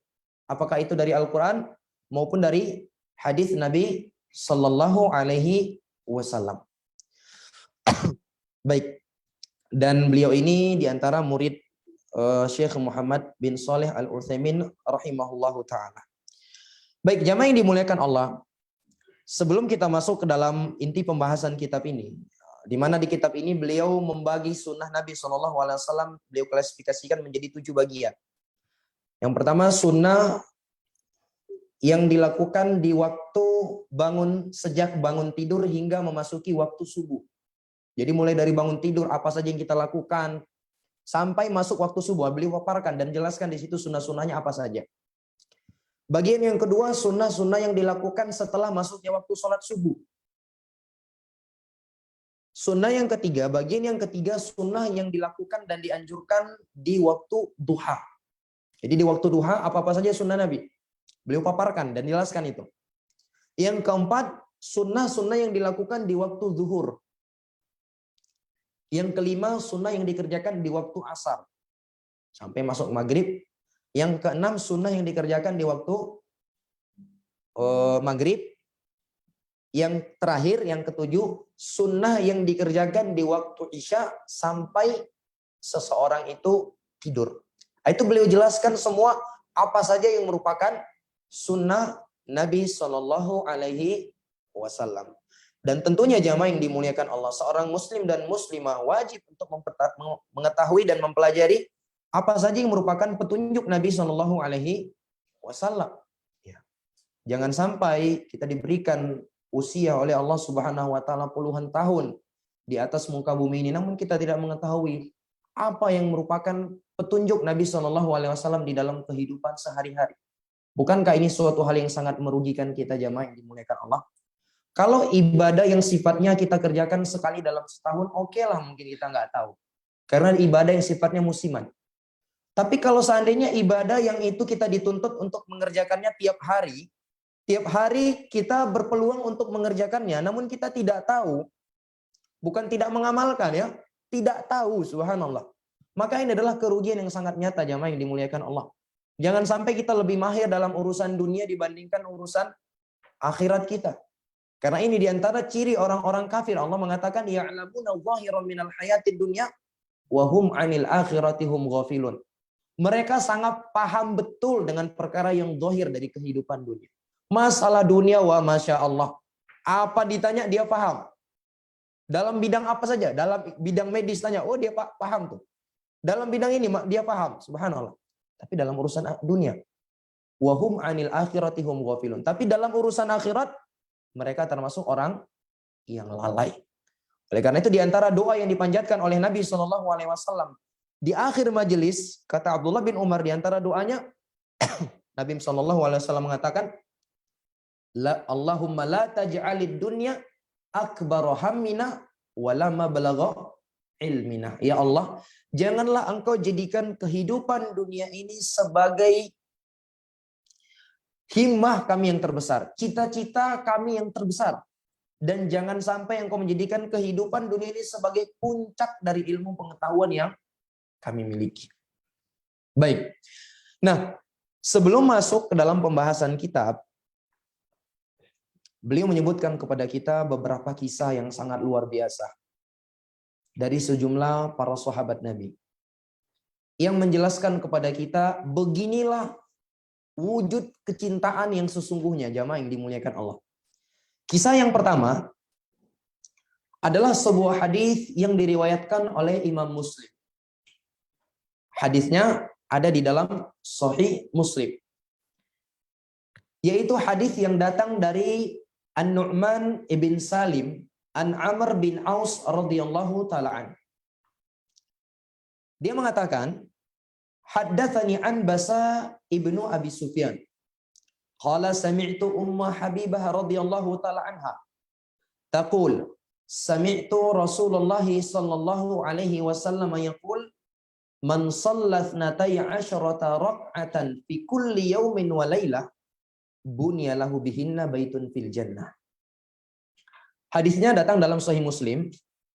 Apakah itu dari Al-Quran maupun dari hadis Nabi Sallallahu Alaihi Wasallam. Baik. Dan beliau ini di antara murid Syekh Muhammad bin Saleh Al-Utsaimin rahimahullahu taala. Baik, jamaah yang dimuliakan Allah, sebelum kita masuk ke dalam inti pembahasan kitab ini, di mana di kitab ini beliau membagi sunnah Nabi SAW, beliau klasifikasikan menjadi 7 bagian. Yang pertama, sunnah yang dilakukan di waktu sejak bangun tidur hingga memasuki waktu subuh. Jadi mulai dari bangun tidur apa saja yang kita lakukan sampai masuk waktu subuh, beliau paparkan dan jelaskan di situ sunnah-sunnahnya apa saja. Bagian yang kedua, sunnah-sunnah yang dilakukan setelah masuknya waktu sholat subuh. Sunnah yang ketiga, bagian yang ketiga, sunnah yang dilakukan dan dianjurkan di waktu duha. Jadi di waktu duha apa-apa saja sunnah Nabi, beliau paparkan dan jelaskan itu. Yang keempat, sunnah-sunnah yang dilakukan di waktu zuhur. Yang kelima, sunnah yang dikerjakan di waktu asar sampai masuk maghrib. Yang keenam, sunnah yang dikerjakan di waktu maghrib. Yang terakhir, yang ketujuh, sunnah yang dikerjakan di waktu isya sampai seseorang itu tidur. Itu beliau jelaskan semua apa saja yang merupakan sunnah Nabi Shallallahu Alaihi Wasallam. Dan tentunya jamaah yang dimuliakan Allah, seorang muslim dan muslimah wajib untuk mengetahui dan mempelajari apa saja yang merupakan petunjuk Nabi Shallallahu Alaihi Wasallam. Ya. Jangan sampai kita diberikan usia oleh Allah Subhanahu Wa Taala puluhan tahun di atas muka bumi ini, namun kita tidak mengetahui apa yang merupakan petunjuk Nabi Shallallahu Alaihi Wasallam di dalam kehidupan sehari-hari. Bukankah ini suatu hal yang sangat merugikan kita jamaah yang dimuliakan Allah? Kalau ibadah yang sifatnya kita kerjakan sekali dalam setahun, oke lah mungkin kita nggak tahu. Karena ibadah yang sifatnya musiman. Tapi kalau seandainya ibadah yang itu kita dituntut untuk mengerjakannya tiap hari kita berpeluang untuk mengerjakannya, namun kita tidak tahu, bukan tidak mengamalkan ya, tidak tahu, subhanallah. Maka ini adalah kerugian yang sangat nyata jamaah yang dimuliakan Allah. Jangan sampai kita lebih mahir dalam urusan dunia dibandingkan urusan akhirat kita. Karena ini diantara ciri orang-orang kafir. Allah mengatakan, ya'lamuna zahiran minal hayatid dunya wa hum 'anil akhirati hum ghafilun. Mereka sangat paham betul dengan perkara yang zahir dari kehidupan dunia. Masalah dunia, wa masya Allah. Apa ditanya dia paham. Dalam bidang apa saja, dalam bidang medis tanya, oh dia paham tuh. Dalam bidang ini dia paham, subhanallah. Tapi dalam urusan dunia, wahum anil akhirati hum ghafilun. Tapi dalam urusan akhirat, mereka termasuk orang yang lalai. Oleh karena itu diantara doa yang dipanjatkan oleh Nabi SAW di akhir majelis, kata Abdullah bin Umar diantara doanya, Nabi SAW mengatakan, Allahumma la taj'alid dunya akbar hammina walama balagha ilmina. Ya Allah, janganlah engkau jadikan kehidupan dunia ini sebagai himmah kami yang terbesar, cita-cita kami yang terbesar. Dan jangan sampai engkau menjadikan kehidupan dunia ini sebagai puncak dari ilmu pengetahuan yang kami miliki. Baik. Nah, sebelum masuk ke dalam pembahasan kitab, beliau menyebutkan kepada kita beberapa kisah yang sangat luar biasa dari sejumlah para sahabat Nabi yang menjelaskan kepada kita beginilah wujud kecintaan yang sesungguhnya, jamaah yang dimuliakan Allah. Kisah yang pertama adalah sebuah hadis yang diriwayatkan oleh Imam Muslim. Hadisnya ada di dalam Sahih Muslim. Yaitu hadis yang datang dari An-Nu'man ibn Salim an Amr bin Aus radhiyallahu ta'ala an. Dia mengatakan, haddatsani an Basa ibnu Abi Sufyan. Qala sami'tu Umma Habibah radhiyallahu ta'ala anha. Taqul, sami'tu Rasulullah sallallahu alaihi wasallam yaqul, man shalla 12 rak'atan fi kulli yawmin wa lailah bunya lahu bihinna baitun fil jannah. Hadisnya datang dalam Sahih Muslim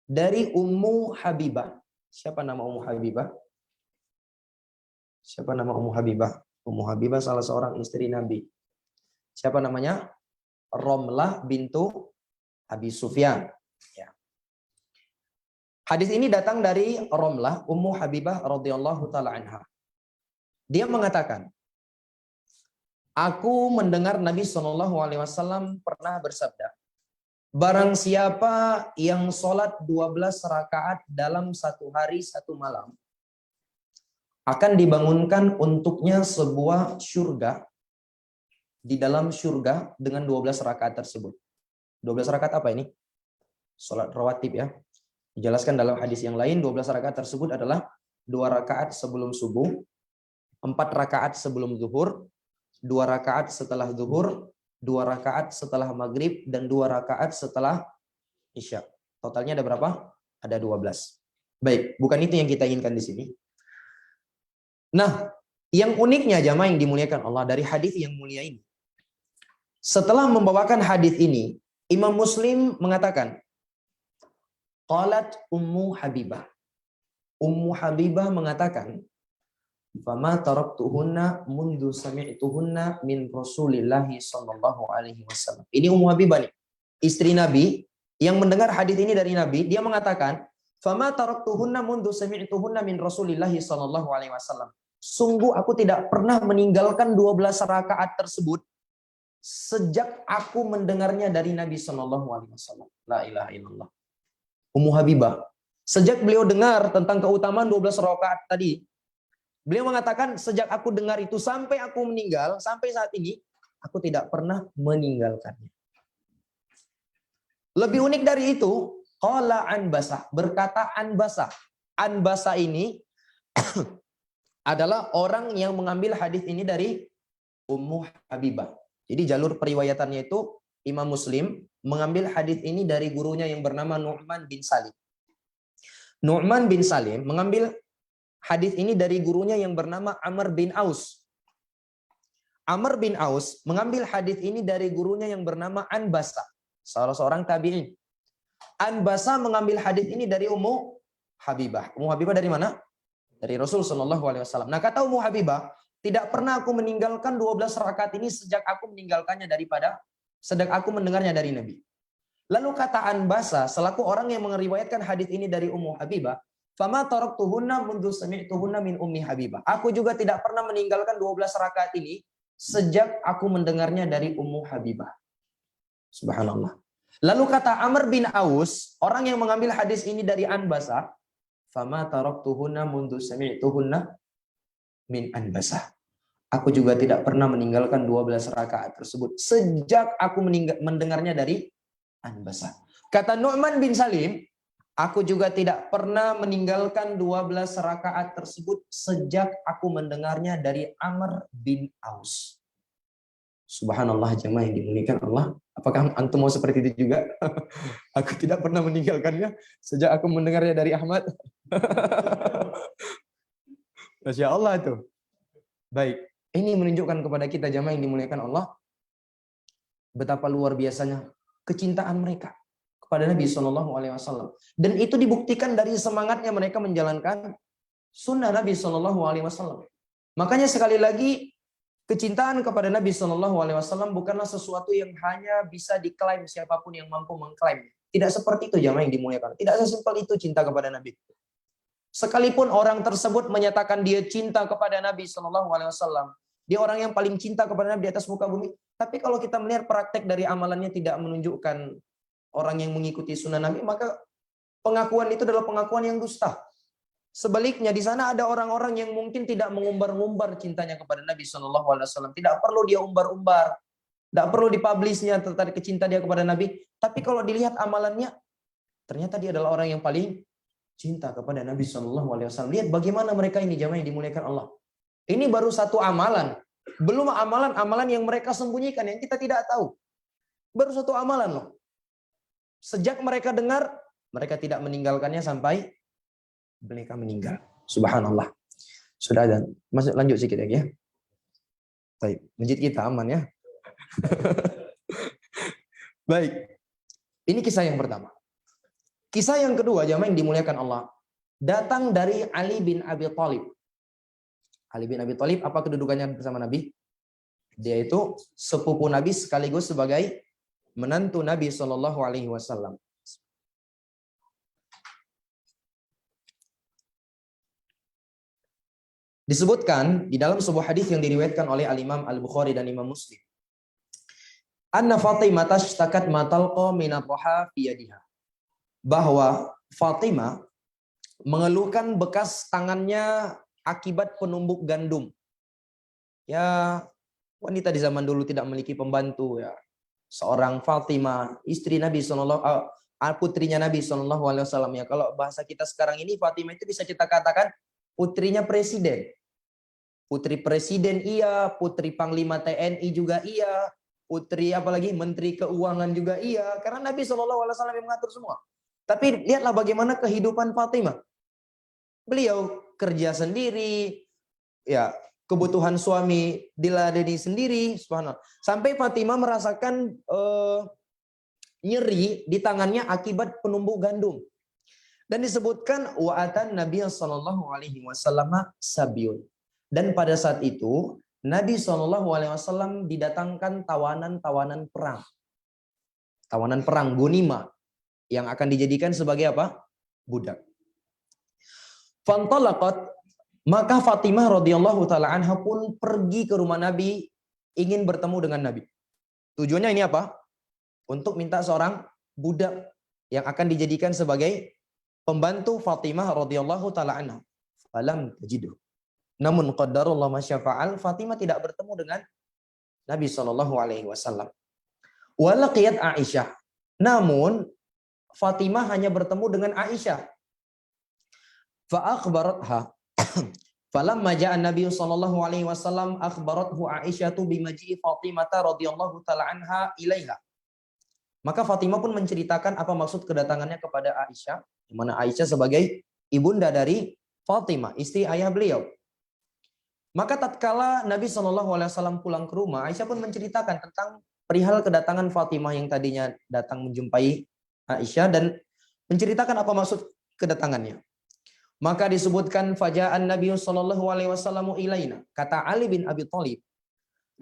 dari Ummu Habibah. Siapa nama Ummu Habibah? Siapa nama Ummu Habibah? Ummu Habibah salah seorang istri Nabi. Siapa namanya? Romlah bintu Abi Sufyan. Ya. Hadis ini datang dari Romlah, Ummu Habibah radhiyallahu taala anha. Dia mengatakan, aku mendengar Nabi SAW pernah bersabda, barang siapa yang sholat 12 rakaat dalam satu hari satu malam, akan dibangunkan untuknya sebuah syurga di dalam syurga dengan 12 rakaat tersebut. 12 rakaat apa ini? Sholat rawatib ya. Dijelaskan dalam hadis yang lain, 12 rakaat tersebut adalah 2 rakaat sebelum subuh, 4 rakaat sebelum zuhur, 2 rakaat setelah zuhur, 2 rakaat setelah maghrib, dan 2 rakaat setelah isya. Totalnya ada berapa? Ada 12. Baik, bukan itu yang kita inginkan di sini. Nah, yang uniknya jamaah yang dimuliakan Allah dari hadis yang mulia ini. Setelah membawakan hadis ini, Imam Muslim mengatakan, qalat Ummu Habibah. Ummu Habibah mengatakan, fama taraktuhunna mundu sami'tuhunna min Rasulillahi sallallahu alaihi wasallam. Ini Ummu Habibah nih, istri Nabi yang mendengar hadis ini dari Nabi. Dia mengatakan, fama taraktuhunna mundu sami'tuhunna min Rasulillahi sallallahu alaihi wasallam. Sungguh aku tidak pernah meninggalkan 12 rakaat tersebut sejak aku mendengarnya dari Nabi sallallahu alaihi wasallam. La ilaha illallah. Ummu Habibah, sejak beliau dengar tentang keutamaan 12 rakaat tadi, beliau mengatakan, sejak aku dengar itu sampai aku meninggal, sampai saat ini, aku tidak pernah meninggalkannya. Lebih unik dari itu, qala Anbasah, berkata Anbasah. Anbasah ini adalah orang yang mengambil hadis ini dari Ummu Habibah. Jadi jalur periwayatannya itu Imam Muslim mengambil hadis ini dari gurunya yang bernama Nu'man bin Salim. Nu'man bin Salim mengambil hadis ini dari gurunya yang bernama Amr bin Aus. Amr bin Aus mengambil hadis ini dari gurunya yang bernama Anbasah, salah seorang tabi'in. Anbasah mengambil hadis ini dari Ummu Habibah. Ummu Habibah dari mana? Dari Rasul sallallahu alaihi wasallam. Nah, kata Ummu Habibah, tidak pernah aku meninggalkan 12 rakaat ini sejak aku meninggalkannya daripada sedang aku mendengarnya dari Nabi. Lalu kata Anbasa selaku orang yang meriwayatkan hadis ini dari Ummu Habibah, fama taraktuhunna mundu sami'tuhunna min Ummi Habibah. Aku juga tidak pernah meninggalkan 12 rakaat ini sejak aku mendengarnya dari Ummu Habibah. Subhanallah. Lalu kata Amr bin Aus, orang yang mengambil hadis ini dari Anbasa, fama taraktuhunna mundu sami'tuhunna min Anbasa. Aku juga tidak pernah meninggalkan 12 rakaat tersebut sejak aku mendengarnya dari Anbasa. Kata Nu'man bin Salim, aku juga tidak pernah meninggalkan 12 rakaat tersebut sejak aku mendengarnya dari Amr bin Aus. Subhanallah, jemaah yang dimuliakan Allah. Apakah antum mau seperti itu juga? Aku tidak pernah meninggalkannya sejak aku mendengarnya dari Ahmad. Masya Allah tuh. Baik. Ini menunjukkan kepada kita jamaah yang dimuliakan Allah betapa luar biasanya kecintaan mereka kepada Nabi Shallallahu Alaihi Wasallam, dan itu dibuktikan dari semangatnya mereka menjalankan sunnah Nabi Shallallahu Alaihi Wasallam. Makanya sekali lagi kecintaan kepada Nabi Shallallahu Alaihi Wasallam bukanlah sesuatu yang hanya bisa diklaim siapapun yang mampu mengklaim. Tidak seperti itu jamaah yang dimuliakan. Tidak sesimpel itu cinta kepada Nabi. Sekalipun orang tersebut menyatakan dia cinta kepada Nabi Shallallahu Alaihi Wasallam, dia orang yang paling cinta kepada Nabi di atas muka bumi. Tapi kalau kita melihat praktek dari amalannya tidak menunjukkan orang yang mengikuti sunnah Nabi, maka pengakuan itu adalah pengakuan yang dusta. Sebaliknya di sana ada orang-orang yang mungkin tidak mengumbar-ngumbar cintanya kepada Nabi Shallallahu Alaihi Wasallam. Tidak perlu dia umbar-umbar, tidak perlu dipublishnya tentang kecinta dia kepada Nabi. Tapi kalau dilihat amalannya, ternyata dia adalah orang yang paling cinta kepada Nabi Shallallahu Alaihi Wasallam. Lihat bagaimana mereka ini jamaah yang dimuliakan Allah. Ini baru satu amalan. Belum amalan-amalan yang mereka sembunyikan, yang kita tidak tahu. Baru satu amalan loh. Sejak mereka dengar, mereka tidak meninggalkannya sampai mereka meninggal. Subhanallah. Sudah ada. Masuk lanjut sedikit lagi ya. Baik. Masjid kita aman ya. Baik. Ini kisah yang pertama. Kisah yang kedua, jamaah yang dimuliakan Allah, datang dari Ali bin Abi Thalib. Ali bin Abi Thalib, apa kedudukannya bersama Nabi? Dia itu sepupu Nabi sekaligus sebagai menantu Nabi Shallallahu Alaihi Wasallam. Disebutkan di dalam sebuah hadis yang diriwayatkan oleh Al-Imam Al-Bukhari dan Imam Muslim, anna Fatimah tashtakat matalqa min ar-raha fi yadiha, bahwa Fatimah mengeluhkan bekas tangannya akibat penumbuk gandum. Ya, wanita di zaman dulu tidak memiliki pembantu ya. Seorang Fatimah, istri Nabi putrinya Nabi Shallallahu Alaihi Wasallam ya. Kalau bahasa kita sekarang ini, Fatimah itu bisa kita katakan putrinya presiden. Putri presiden iya, putri panglima TNI juga iya, putri apalagi menteri keuangan juga iya. Karena Nabi Shallallahu Alaihi Wasallam yang mengatur semua. Tapi lihatlah bagaimana kehidupan Fatimah. Beliau kerja sendiri, ya kebutuhan suami diladeni sendiri, subhanallah. Sampai Fatimah merasakan nyeri di tangannya akibat penumbuk gandum. Dan disebutkan wa'atan Nabi sallallahu alaihi wasallam sabiun. Dan pada saat itu Nabi sallallahu alaihi wasallam didatangkan tawanan-tawanan perang. Tawanan perang gunima yang akan dijadikan sebagai apa? Budak. Fantalaqat, maka Fatimah radhiyallahu taala anha pun pergi ke rumah Nabi ingin bertemu dengan Nabi. Tujuannya ini apa? Untuk minta seorang budak yang akan dijadikan sebagai pembantu Fatimah radhiyallahu taala anha. Falam tajidu. Namun qadarullah masyafa'al, Fatimah tidak bertemu dengan Nabi sallallahu alaihi wasallam. Walaqiyat Aisyah. Namun Fatimah hanya bertemu dengan Aisyah. Fa akhbaratha. Falamma ja'a Nabi sallallahu alaihi wasallam akhbarathu Aisyah bimaji'i Fatimah radhiyallahu taala anha ilaiha. Maka Fatimah pun menceritakan apa maksud kedatangannya kepada Aisyah, di mana Aisyah sebagai ibunda dari Fatimah, istri ayah beliau. Maka tatkala Nabi Shallallahu alaihi wasallam pulang ke rumah, Aisyah pun menceritakan tentang perihal kedatangan Fatimah yang tadinya datang menjumpai Aisyah dan menceritakan apa maksud kedatangannya. Maka disebutkan faja'an Nabi sallallahu alaihi wasallam ilaina. Kata Ali bin Abi Thalib,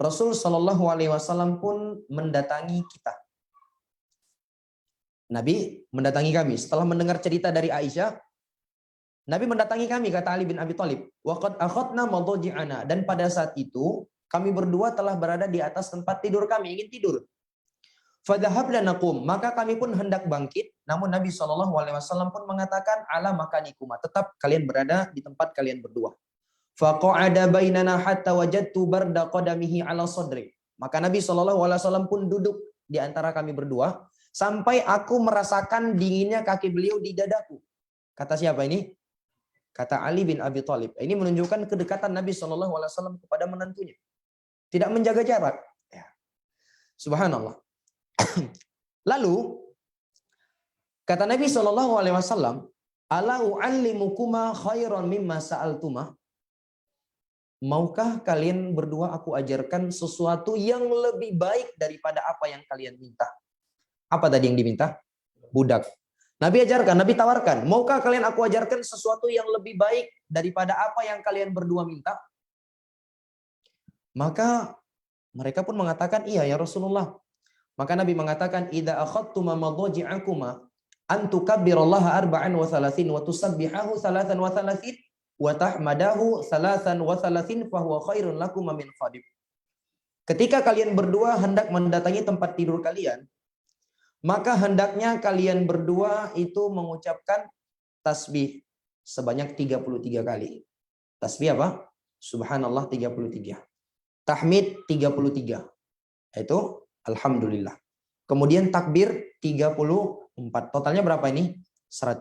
Rasul Shallallahu Alaihi Wasallam pun mendatangi kita. Nabi mendatangi kami setelah mendengar cerita dari Aisyah. Nabi mendatangi kami, kata Ali bin Abi Thalib. Waqad akhadna madhaji'ana, dan pada saat itu kami berdua telah berada di atas tempat tidur kami, ingin tidur. Fadhahabna naqum, maka kami pun hendak bangkit, namun Nabi Shallallahu Alaihi Wasallam pun mengatakan ala makanikuma, tetap kalian berada di tempat kalian berdua. Faqa'ada bainana hatta wajadtu barda qadamihi ala sadri. Maka Nabi Shallallahu Alaihi Wasallam pun duduk di antara kami berdua sampai aku merasakan dinginnya kaki beliau di dadaku. Kata siapa ini? Kata Ali bin Abi Thalib. Ini menunjukkan kedekatan Nabi Shallallahu Alaihi Wasallam kepada menantunya. Tidak menjaga jarak. Ya. Subhanallah. Lalu kata Nabi Shallallahu Alaihi Wasallam, ala u'allimukuma khairan mimma sa'altuma. Maukah kalian berdua aku ajarkan sesuatu yang lebih baik daripada apa yang kalian minta? Apa tadi yang diminta? Budak. Nabi ajarkan, Nabi tawarkan, maukah kalian aku ajarkan sesuatu yang lebih baik daripada apa yang kalian berdua minta? Maka mereka pun mengatakan, iya ya Rasulullah. Maka Nabi mengatakan, idza akhadtuma madhaji'akuma an tukabbirallaha arba'an wa thalathin wa tusabbihahu thalathan wa thalathin wa tahmadahu thalathan wa thalathin fa huwa khairun lakum min khadim. Ketika kalian berdua hendak mendatangi tempat tidur kalian, maka hendaknya kalian berdua itu mengucapkan tasbih sebanyak 33 kali. Tasbih apa? Subhanallah 33. Tahmid 33. Itu alhamdulillah. Kemudian takbir 34. Totalnya berapa ini? 100.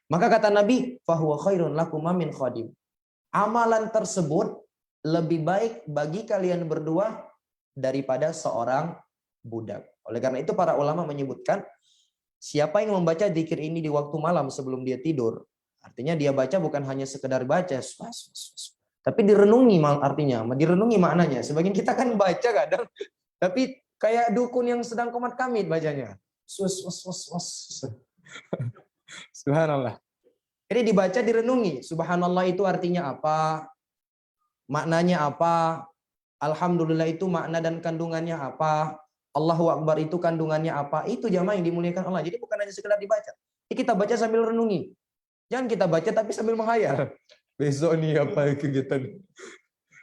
Maka kata Nabi, fahuwa khairun lakum min khadim. Amalan tersebut lebih baik bagi kalian berdua daripada seorang budak. Oleh karena itu para ulama menyebutkan siapa yang membaca zikir ini di waktu malam sebelum dia tidur, artinya dia baca bukan hanya sekedar baca, tapi direnungi artinya, direnungi maknanya. Sebagian kita kan baca kadang, tapi kayak dukun yang sedang komat kamit bacanya. Subhanallah. Jadi dibaca direnungi. Subhanallah itu artinya apa? Maknanya apa? Alhamdulillah itu makna dan kandungannya apa? Allahu Akbar itu kandungannya apa? Itu jamaah yang dimuliakan Allah. Jadi bukan hanya sekedar dibaca. Jadi kita baca sambil renungi. Jangan kita baca tapi sambil menghayal. Besok nih apa kegiatan.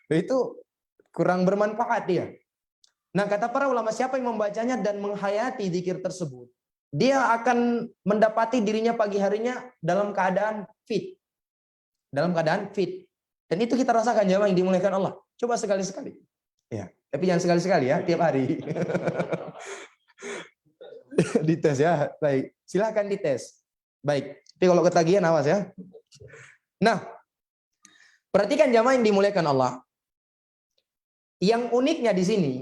Itu kurang bermanfaat ya. Nah kata para ulama, siapa yang membacanya dan menghayati zikir tersebut, dia akan mendapati dirinya pagi harinya dalam keadaan fit. Dalam keadaan fit. Dan itu kita rasakan jamaah yang dimuliakan Allah. Coba sekali-sekali. Ya, tapi jangan sekali-sekali ya, tiap hari. Dites ya, baik. Silahkan dites. Baik, tapi kalau ketagihan awas ya. Nah, perhatikan jamaah yang dimuliakan Allah. Yang uniknya di sini,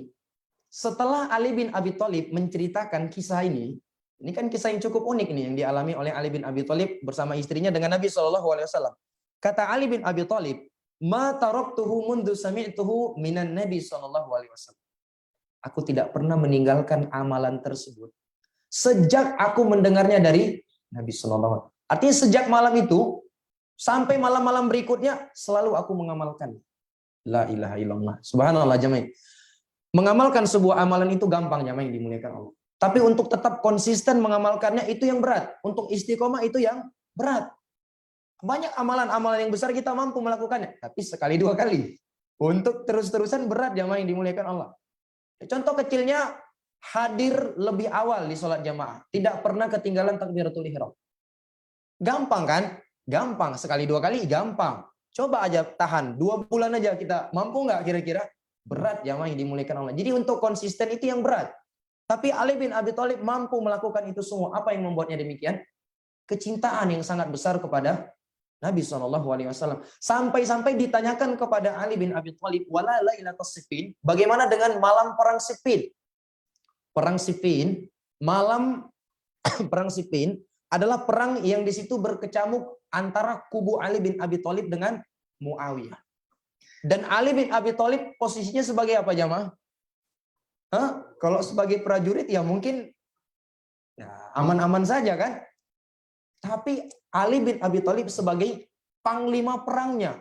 setelah Ali bin Abi Thalib menceritakan kisah ini kan kisah yang cukup unik nih yang dialami oleh Ali bin Abi Thalib bersama istrinya dengan Nabi SAW. Kata Ali bin Abi Thalib, ma taraktuhu mundu sami'tuhu minan Nabi SAW. Aku tidak pernah meninggalkan amalan tersebut sejak aku mendengarnya dari Nabi SAW. Artinya sejak malam itu sampai malam-malam berikutnya selalu aku mengamalkan. La ilaha illallah. Subhanallah jemaah. Mengamalkan sebuah amalan itu gampang jemaah yang dimuliakan Allah. Tapi untuk tetap konsisten mengamalkannya itu yang berat. Untuk istiqomah itu yang berat. Banyak amalan-amalan yang besar kita mampu melakukannya. Tapi sekali dua kali. Untuk terus-terusan berat jamaah yang dimuliakan Allah. Contoh kecilnya, hadir lebih awal di sholat jamaah. Tidak pernah ketinggalan takbiratul ihram. Gampang kan? Gampang. Sekali dua kali gampang. Coba aja tahan. 2 bulan aja kita. Mampu nggak kira-kira? Berat jamaah yang dimuliakan Allah. Jadi untuk konsisten itu yang berat. Tapi Ali bin Abi Thalib mampu melakukan itu semua. Apa yang membuatnya demikian? Kecintaan yang sangat besar kepada Nabi SAW. Sampai-sampai ditanyakan kepada Ali bin Abi Thalib, wala lailatus Siffin, bagaimana dengan malam perang Siffin? Perang Siffin, malam perang Siffin adalah perang yang di situ berkecamuk antara kubu Ali bin Abi Thalib dengan Muawiyah. Dan Ali bin Abi Thalib posisinya sebagai apa jamaah? Kalau sebagai prajurit ya mungkin ya, aman-aman saja kan? Tapi Ali bin Abi Thalib sebagai panglima perangnya.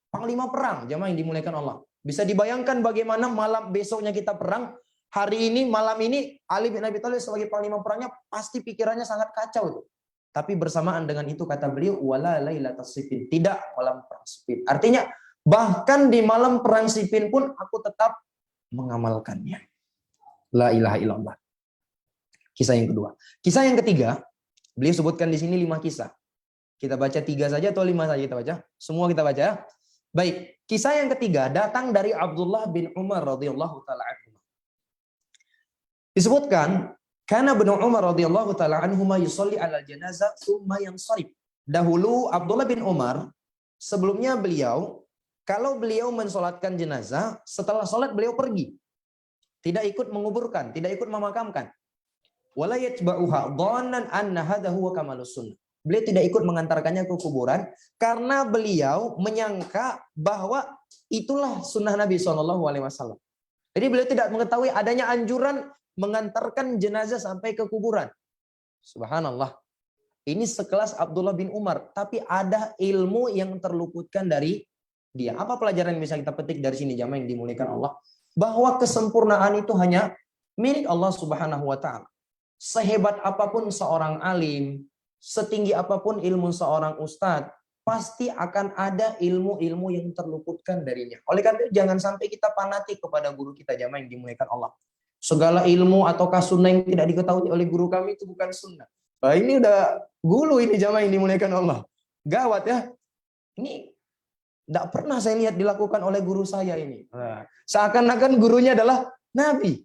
Panglima perang, jamaah yang dimuliakan Allah. Bisa dibayangkan bagaimana malam besoknya kita perang, hari ini, malam ini, Ali bin Abi Thalib sebagai panglima perangnya pasti pikirannya sangat kacau tuh. Tapi bersamaan dengan itu kata beliau, wala lailatas sifin, tidak malam perang Siffin. Artinya bahkan di malam perang Siffin pun aku tetap mengamalkannya. La ilaha illallah. Kisah yang kedua. Kisah yang ketiga, beliau sebutkan di sini 5 kisah. Kita baca 3 saja atau 5 saja kita baca? Semua kita baca. Baik, kisah yang ketiga datang dari Abdullah bin Umar radhiyallahu taala anhu. Disebutkan, karena bin Umar radhiyallahu taala anhuma yusolli ala janazah tsumma yansarif. Dahulu Abdullah bin Umar, sebelumnya beliau, kalau beliau mensolatkan jenazah, setelah solat beliau pergi. Tidak ikut menguburkan, tidak ikut memakamkan. Wala yatba'uha dhannan anna hadha huwa kamalus sunnah. Beliau tidak ikut mengantarkannya ke kuburan karena beliau menyangka bahwa itulah sunnah Nabi SAW. Jadi beliau tidak mengetahui adanya anjuran mengantarkan jenazah sampai ke kuburan. Subhanallah. Ini sekelas Abdullah bin Umar, tapi ada ilmu yang terluputkan dari dia. Apa pelajaran yang bisa kita petik dari sini, jamaah yang dimuliakan Allah? Bahwa kesempurnaan itu hanya milik Allah Subhanahu wa taala. Sehebat apapun seorang alim, setinggi apapun ilmu seorang ustadz, pasti akan ada ilmu-ilmu yang terluputkan darinya. Oleh karena itu jangan sampai kita fanatik kepada guru kita, jamaah yang dimuliakan Allah. Segala ilmu ataukah sunnah yang tidak diketahui oleh guru kami itu bukan sunnah. Nah, ini udah gulu ini, jamaah yang dimuliakan Allah. Gawat ya. Ini tidak pernah saya lihat dilakukan oleh guru saya ini. Nah, seakan-akan gurunya adalah Nabi.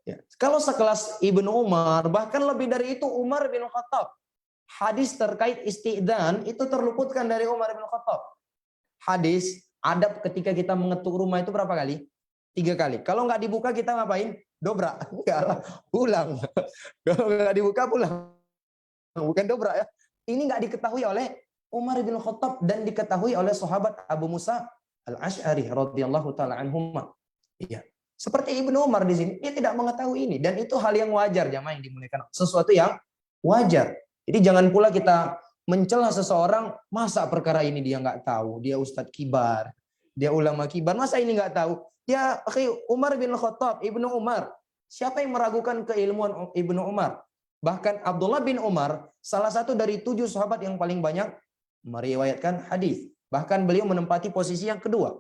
Ya. Kalau sekelas Ibnu Umar, bahkan lebih dari itu Umar bin Khattab. Hadis terkait isti'dzan itu terluputkan dari Umar bin Khattab. Hadis adab ketika kita mengetuk rumah itu berapa kali? 3 kali. Kalau nggak dibuka kita ngapain? Dobrak. Enggak lah, pulang. Kalau nggak dibuka pulang. Bukan dobrak ya. Ini nggak diketahui oleh Umar bin Khattab dan diketahui oleh sahabat Abu Musa Al-Asy'ari radhiyallahu taala anhuma. Iya. Seperti Ibnu Umar di sini, dia tidak mengetahui ini dan itu hal yang wajar, jamaah yang dimuliakan. Sesuatu yang wajar. Jadi jangan pula kita mencela seseorang, masa perkara ini dia nggak tahu, dia ustadz kibar, dia ulama kibar, masa ini nggak tahu? Dia Umar bin Khattab, Ibnu Umar. Siapa yang meragukan keilmuan Ibnu Umar? Bahkan Abdullah bin Umar, salah satu dari 7 sahabat yang paling banyak meriwayatkan hadis. Bahkan beliau menempati posisi yang kedua.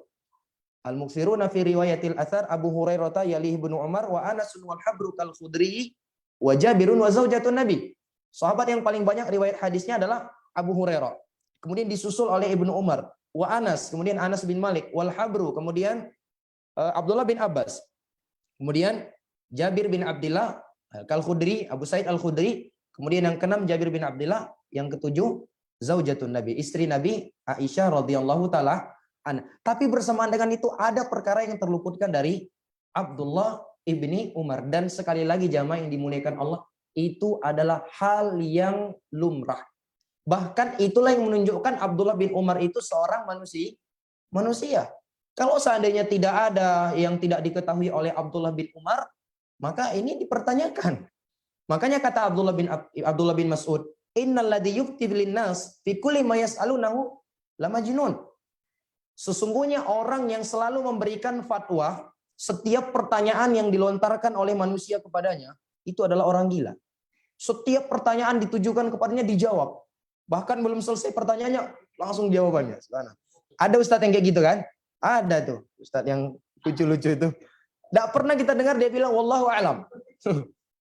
Al-Muksiruna fi riwayatil athar Abu Hurairah yalih Ibnu Umar wa Anas wal Habru kal Khudri wa Jabirun wa zaujatun Nabi. Sahabat yang paling banyak riwayat hadisnya adalah Abu Hurairah. Kemudian disusul oleh Ibnu Umar, wa Anas, kemudian Anas bin Malik, wal Habru, kemudian Abdullah bin Abbas. Kemudian Jabir bin Abdullah Al-Khudri, Abu Said Al-Khudri, kemudian yang keenam Jabir bin Abdullah, yang ketujuh zaujatun Nabi, istri Nabi Aisyah radhiyallahu taala anha. Tapi bersamaan dengan itu ada perkara yang terluputkan dari Abdullah ibni Umar, dan sekali lagi jamaah yang dimuliakan Allah, itu adalah hal yang lumrah. Bahkan itulah yang menunjukkan Abdullah bin Umar itu seorang manusia. Kalau seandainya tidak ada yang tidak diketahui oleh Abdullah bin Umar, maka ini dipertanyakan. Makanya kata Abdullah bin Mas'ud, innal ladzi yufti linnas fi kulli ma yas'alunahu la majnun. Sesungguhnya orang yang selalu memberikan fatwa setiap pertanyaan yang dilontarkan oleh manusia kepadanya, itu adalah orang gila. Setiap pertanyaan ditujukan kepadanya dijawab. Bahkan belum selesai pertanyaannya, langsung jawabannya. Ada ustadz yang kayak gitu kan? Ada tuh ustadz yang lucu-lucu itu. Tidak pernah kita dengar dia bilang, wallahu a'lam.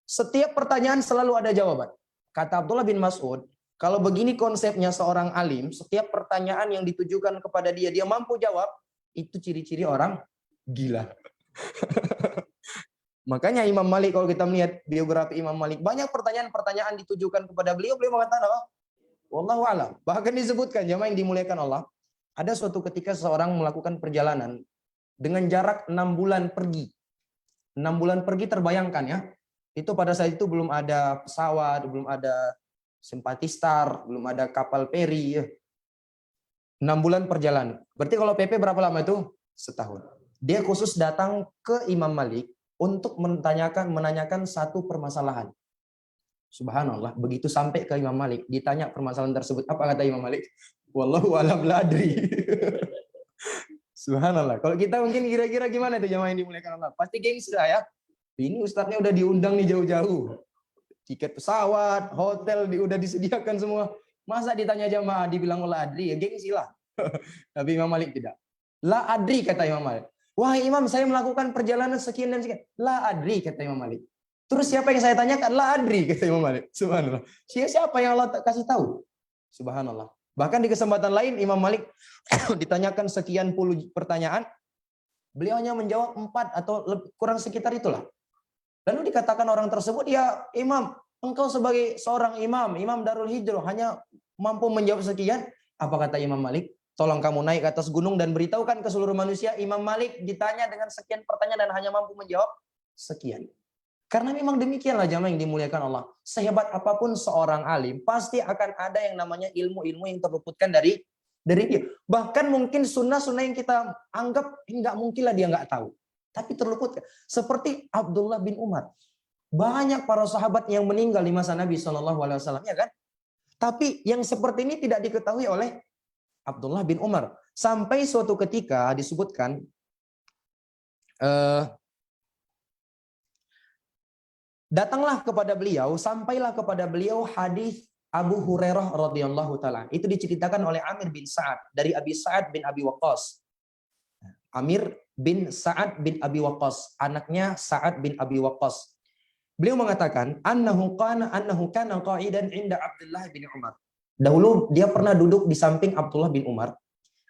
Setiap pertanyaan selalu ada jawaban. Kata Abdullah bin Mas'ud, kalau begini konsepnya seorang alim, setiap pertanyaan yang ditujukan kepada dia, dia mampu jawab, itu ciri-ciri orang gila. Makanya Imam Malik, kalau kita melihat biografi Imam Malik, banyak pertanyaan-pertanyaan ditujukan kepada beliau mengatakan apa? Wallahu a'lam. Bahkan disebutkan, jamaah yang dimuliakan Allah, ada suatu ketika seseorang melakukan perjalanan dengan jarak 6 bulan pergi. 6 bulan pergi terbayangkan ya. Itu pada saat itu belum ada pesawat, belum ada simpati star, belum ada kapal peri. 6 bulan perjalanan. Berarti kalau PP berapa lama itu? Setahun. Dia khusus datang ke Imam Malik untuk menanyakan satu permasalahan. Subhanallah, begitu sampai ke Imam Malik, ditanya permasalahan tersebut, apa kata Imam Malik? Wallahu a'lam la adri. Subhanallah. Kalau kita mungkin kira-kira gimana tuh jamaah yang dimuliakan Allah? Pasti gengsi lah ya. Ini ustadznya udah diundang nih jauh-jauh. Tiket pesawat, hotel udah disediakan semua. Masa ditanya jamaah dibilang la adri, ya gengsi lah. Tapi Imam Malik tidak. La adri kata Imam Malik. Wahai Imam, saya melakukan perjalanan sekian dan sekian. La adri kata Imam Malik. Terus siapa yang saya tanyakan? La adri kata Imam Malik. Subhanallah. Siapa yang Allah kasih tahu? Subhanallah. Bahkan di kesempatan lain Imam Malik ditanyakan sekian puluh pertanyaan, beliau hanya menjawab 4 atau kurang sekitar itulah. Lalu dikatakan orang tersebut, ya Imam, engkau sebagai seorang imam Darul Hijrah hanya mampu menjawab sekian. Apa kata Imam Malik? Tolong kamu naik ke atas gunung dan beritahukan ke seluruh manusia, Imam Malik ditanya dengan sekian pertanyaan dan hanya mampu menjawab sekian. Karena memang demikianlah jamaah yang dimuliakan Allah. Sehebat apapun seorang alim, pasti akan ada yang namanya ilmu-ilmu yang terluputkan dari dia. Bahkan mungkin sunnah-sunnah yang kita anggap nggak mungkin lah dia nggak tahu. Tapi terluputkan. Seperti Abdullah bin Umar. Banyak para sahabat yang meninggal di masa Nabi SAW, ya kan? Tapi yang seperti ini tidak diketahui oleh Abdullah bin Umar. Sampai suatu ketika disebutkan, datanglah kepada beliau, sampailah kepada beliau hadis Abu Hurairah radhiyallahu taala. Itu diceritakan oleh Amir bin Sa'ad dari Abi Sa'ad bin Abi Waqqas. Amir bin Sa'ad bin Abi Waqqas, anaknya Sa'ad bin Abi Waqqas. Beliau mengatakan, annahu kana qa'idan inda Abdullah bin Umar. Dahulu dia pernah duduk di samping Abdullah bin Umar.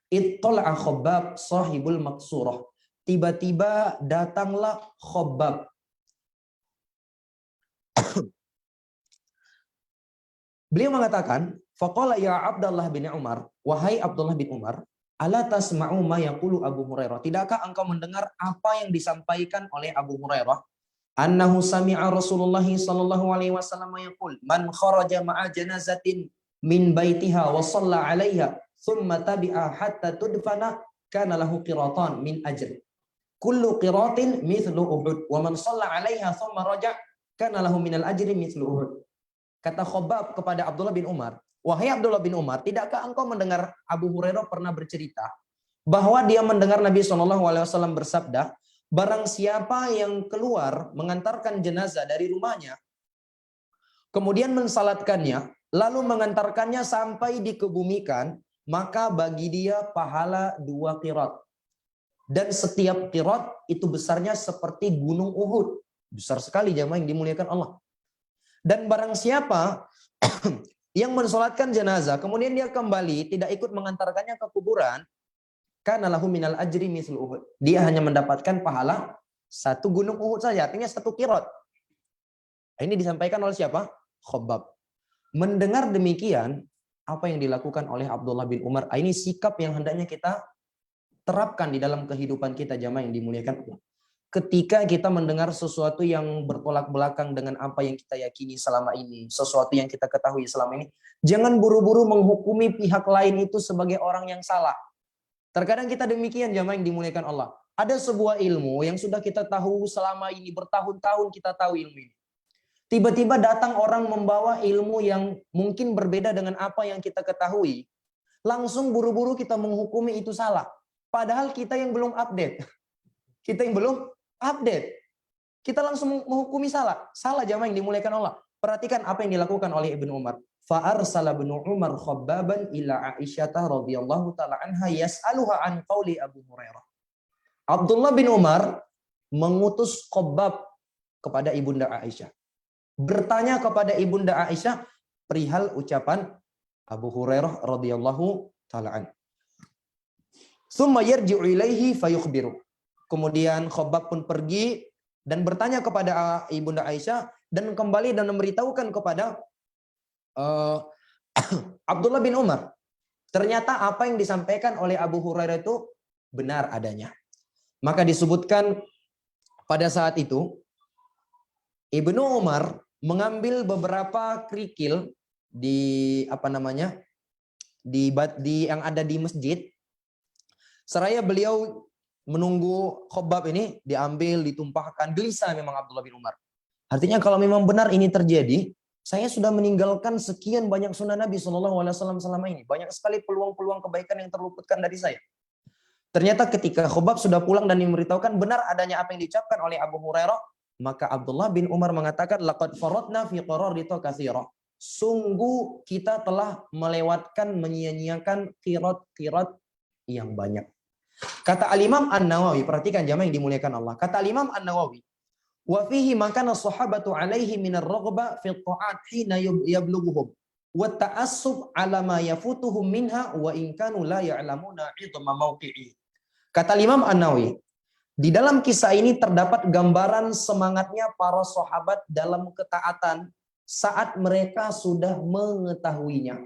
Ittala'a Khabbab sahibul Maqsurah. Tiba-tiba datanglah Khabbab. Beliau mengatakan, faqala ya Abdullah bin Umar, wahai Abdullah bin Umar, ala tasma'u ma yaqulu Abu Hurairah? Tidakkah engkau mendengar apa yang disampaikan oleh Abu Hurairah? Annahu sami'a Rasulullah sallallahu alaihi wasallam yaqul, man kharaja ma'a janazatin min baitiha wa shalla 'alaiha, thumma tabi'a hatta tudfana, kana lahu qiratan min ajr. Kullu qiratin mithlu Uhud, wa man shalla 'alaiha thumma raja' kana lahu minal ajri mithlu Uhud. Kata Khabbab kepada Abdullah bin Umar, wahai Abdullah bin Umar, tidakkah engkau mendengar Abu Hurairah pernah bercerita bahwa dia mendengar Nabi SAW bersabda, barang siapa yang keluar mengantarkan jenazah dari rumahnya, kemudian mensalatkannya, lalu mengantarkannya sampai dikebumikan, maka bagi dia pahala 2 qirat. Dan setiap qirat itu besarnya seperti gunung Uhud. Besar sekali jamaah yang dimuliakan Allah. Dan barang siapa yang mensolatkan jenazah, kemudian dia kembali, tidak ikut mengantarkannya ke kuburan, kana lahu minal ajri mithlu Uhud. Dia hanya mendapatkan pahala 1 gunung Uhud saja, artinya 1 qirat. Ini disampaikan oleh siapa? Khabbab. Mendengar demikian, apa yang dilakukan oleh Abdullah bin Umar, ini sikap yang hendaknya kita terapkan di dalam kehidupan kita jamaah yang dimuliakan Allah. Ketika kita mendengar sesuatu yang bertolak belakang dengan apa yang kita yakini selama ini, sesuatu yang kita ketahui selama ini, jangan buru-buru menghukumi pihak lain itu sebagai orang yang salah. Terkadang kita demikian jamaah yang dimuliakan Allah. Ada sebuah ilmu yang sudah kita tahu selama ini, bertahun-tahun kita tahu ilmu ini. Tiba-tiba datang orang membawa ilmu yang mungkin berbeda dengan apa yang kita ketahui. Langsung buru-buru kita menghukumi itu salah. Padahal kita yang belum update. Kita yang belum update. Kita langsung menghukumi salah. Salah jamaah yang dimuliakan Allah. Perhatikan apa yang dilakukan oleh Ibnu Umar. Fa'arsala Ibnu Umar Khabbaban ila Aisyah radhiyallahu taala anha yas'aluha an qauli Abu Hurairah. Abdullah bin Umar mengutus Khabbab kepada Ibunda Aisyah. Bertanya kepada Ibunda Aisyah perihal ucapan Abu Hurairah radhiyallahu taala anhu. Tsumma yarji'u ilaihi fayukhbiru. Kemudian Khabbab pun pergi dan bertanya kepada Ibunda Aisyah dan kembali dan memberitahukan kepada Abdullah bin Umar. Ternyata apa yang disampaikan oleh Abu Hurairah itu benar adanya. Maka disebutkan pada saat itu Ibnu Umar mengambil beberapa kerikil di yang ada di masjid. Seraya beliau menunggu Khabbab ini diambil, ditumpahkan. Gelisah memang Abdullah bin Umar. Artinya kalau memang benar ini terjadi, saya sudah meninggalkan sekian banyak sunnah Nabi SAW selama ini. Banyak sekali peluang-peluang kebaikan yang terluputkan dari saya. Ternyata ketika Khobab sudah pulang dan memberitahukan benar adanya apa yang diucapkan oleh Abu Hurairah, maka Abdullah bin Umar mengatakan, laqad faradna fi qararita katsira. Sungguh kita telah melewatkan, menyia-nyiakan qirat-qirat yang banyak. Kata Al-Imam An-Nawawi, perhatikan jamaah yang dimuliakan Allah. Kata Al-Imam An-Nawawi, wa fihi makana sahabatu alaihi minar raghba fi ta'at hina yablughuhum wa ta'assub ala ma yafutuhum minha wa in kanu la ya'lamuna 'idma mawqi'i. Kata Imam An-Nawawi, di dalam kisah ini terdapat gambaran semangatnya para sahabat dalam ketaatan saat mereka sudah mengetahuinya.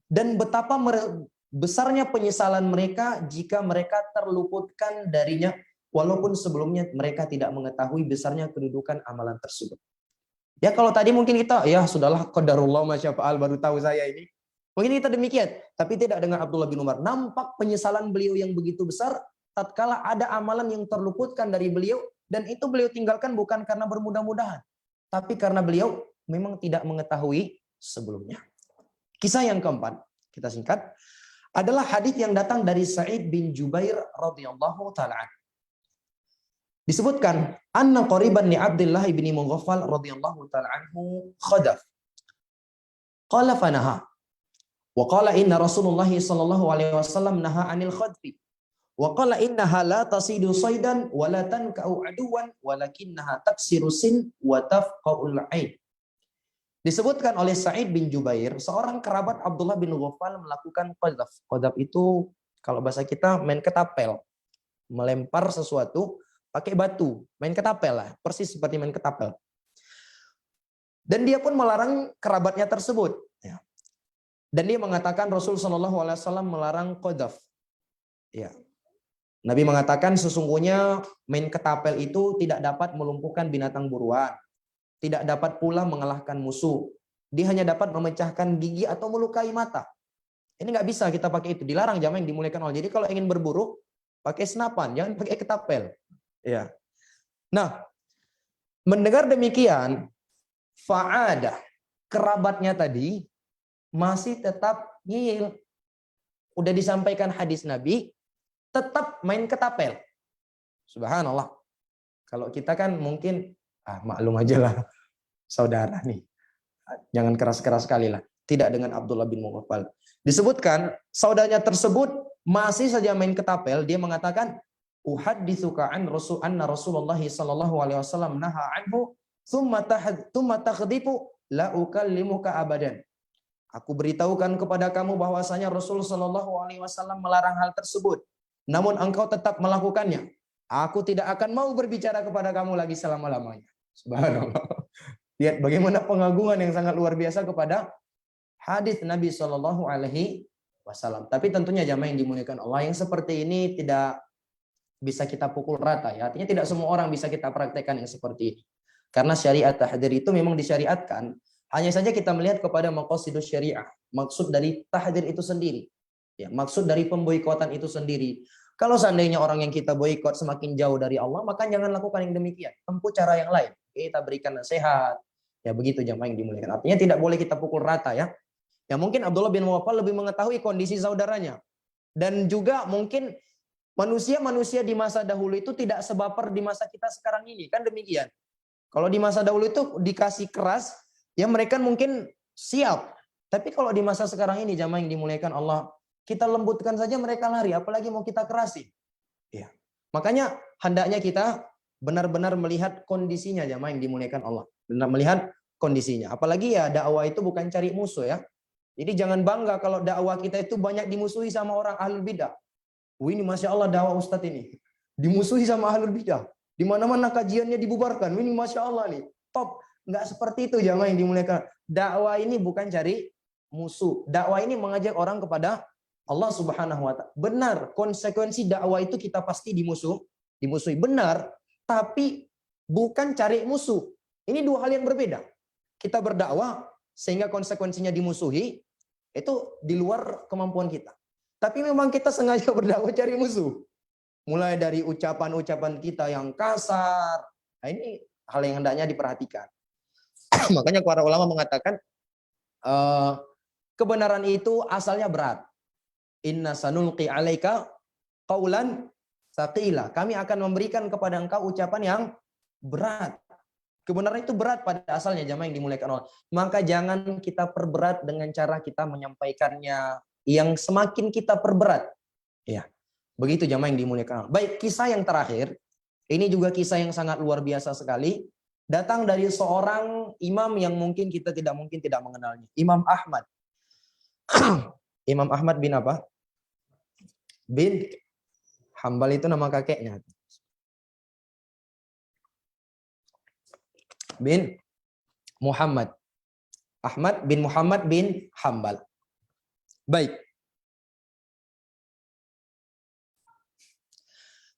Dan betapa besarnya penyesalan mereka jika mereka terluputkan darinya, walaupun sebelumnya mereka tidak mengetahui besarnya kedudukan amalan tersebut. Ya kalau tadi mungkin kita, ya sudahlah, qadarullah masyafa'al, baru tahu saya ini. Mungkin kita demikian, tapi tidak dengan Abdullah bin Umar. Nampak penyesalan beliau yang begitu besar, tatkala ada amalan yang terluputkan dari beliau, dan itu beliau tinggalkan bukan karena bermudah-mudahan, tapi karena beliau memang tidak mengetahui sebelumnya. Kisah yang keempat, kita singkat, adalah hadis yang datang dari Sa'id bin Jubair radhiyallahu taala. Disebutkan, anna qariban li Abdullah bin Mughaffal radhiyallahu taala anhu khadaf. Qala fanaha. Wa qala inna Rasulullah sallallahu alaihi wasallam naha 'anil khadfi. Wa qala innaha la tasidu saydan wa la tanka'u aduwan walakinnaha taksiru sin wa tafqa'ul 'ain. Disebutkan oleh Sa'id bin Jubair, seorang kerabat Abdullah bin Ghaffal melakukan qadhaf. Qadhaf itu kalau bahasa kita main ketapel. Melempar sesuatu pakai batu, main ketapel lah, persis seperti main ketapel. Dan dia pun melarang kerabatnya tersebut. Ya. Dan dia mengatakan Rasul Shallallahu Alaihi Wasallam melarang qadhaf. Ya. Nabi mengatakan sesungguhnya main ketapel itu tidak dapat melumpuhkan binatang buruan, tidak dapat pula mengalahkan musuh. Dia hanya dapat memecahkan gigi atau melukai mata. Ini nggak bisa kita pakai itu, dilarang jamaah yang dimuliakan Allah. Jadi kalau ingin berburu, pakai senapan, jangan pakai ketapel. Ya. Nah, mendengar demikian, fa'ada, kerabatnya tadi masih tetap ngiyil. Udah disampaikan hadis Nabi, tetap main ketapel. Subhanallah. Kalau kita kan mungkin, maklum aja lah, saudara nih. Jangan keras-keras sekali lah. Tidak dengan Abdullah bin Mughaffal. Disebutkan, saudaranya tersebut masih saja main ketapel. Dia mengatakan, uhadditsuka an anna Rasulullah sallallahu alaihi wasallam naha anhu thumma takhdifu la ukallimuka abadan. Aku beritahukan kepada kamu bahwasanya Rasul sallallahu alaihi wasallam melarang hal tersebut. Namun engkau tetap melakukannya. Aku tidak akan mau berbicara kepada kamu lagi selama-lamanya. Subhanallah. Lihat bagaimana pengagungan yang sangat luar biasa kepada hadis Nabi sallallahu alaihi wasallam. Tapi tentunya jamaah yang dimuliakan Allah, yang seperti ini tidak bisa kita pukul rata ya. Artinya tidak semua orang bisa kita praktekkan yang seperti ini. Karena syariat tahdzir itu memang disyariatkan. Hanya saja kita melihat kepada maqasidus syariah. Maksud dari tahdzir itu sendiri. Ya, maksud dari pemboikotan itu sendiri. Kalau seandainya orang yang kita boikot semakin jauh dari Allah, maka jangan lakukan yang demikian. Tempuh cara yang lain. Kita berikan nasihat. Ya begitu jamaah yang dimuliakan. Artinya tidak boleh kita pukul rata ya. Ya mungkin Abdullah bin Mughaffal lebih mengetahui kondisi saudaranya. Dan juga mungkin manusia-manusia di masa dahulu itu tidak sebaper di masa kita sekarang ini. Kan demikian. Kalau di masa dahulu itu dikasih keras, ya mereka mungkin siap. Tapi kalau di masa sekarang ini jamaah yang dimuliakan Allah, kita lembutkan saja mereka lari, apalagi mau kita kerasi. Ya. Makanya hendaknya kita benar-benar melihat kondisinya jamaah yang dimuliakan Allah. Benar melihat kondisinya. Apalagi ya dakwah itu bukan cari musuh ya. Jadi jangan bangga kalau dakwah kita itu banyak dimusuhi sama orang ahlul bidah. Ini Masya Allah dakwah Ustadz ini. Dimusuhi sama ahlul bidah. Di mana-mana kajiannya dibubarkan. Ini Masya Allah nih. Top. Nggak seperti itu jamaah yang dimuliakan. Dakwah ini bukan cari musuh. Dakwah ini mengajak orang kepada Allah Subhanahu wa taala. Benar, konsekuensi dakwah itu kita pasti dimusuhi. Benar, tapi bukan cari musuh. Ini dua hal yang berbeda. Kita berdakwah sehingga konsekuensinya dimusuhi, itu di luar kemampuan kita. Tapi memang kita sengaja berdakwah cari musuh. Mulai dari ucapan-ucapan kita yang kasar. Nah, ini hal yang hendaknya diperhatikan. Makanya para ulama mengatakan kebenaran itu asalnya berat. Inna sanulqi alaika qaulan tsaqila. Kami akan memberikan kepada engkau ucapan yang berat. Kebenaran itu berat pada asalnya, jamaah yang dimuliakan Allah. Maka jangan kita perberat dengan cara kita menyampaikannya yang semakin kita perberat. Ya, begitu jamaah yang dimuliakan Allah. Baik, kisah yang terakhir. Ini juga kisah yang sangat luar biasa sekali. Datang dari seorang imam yang mungkin kita tidak mengenalnya. Imam Ahmad. Imam Ahmad bin apa? Bin Hambal, itu nama kakeknya. Bin Muhammad. Ahmad bin Muhammad bin Hambal. Baik.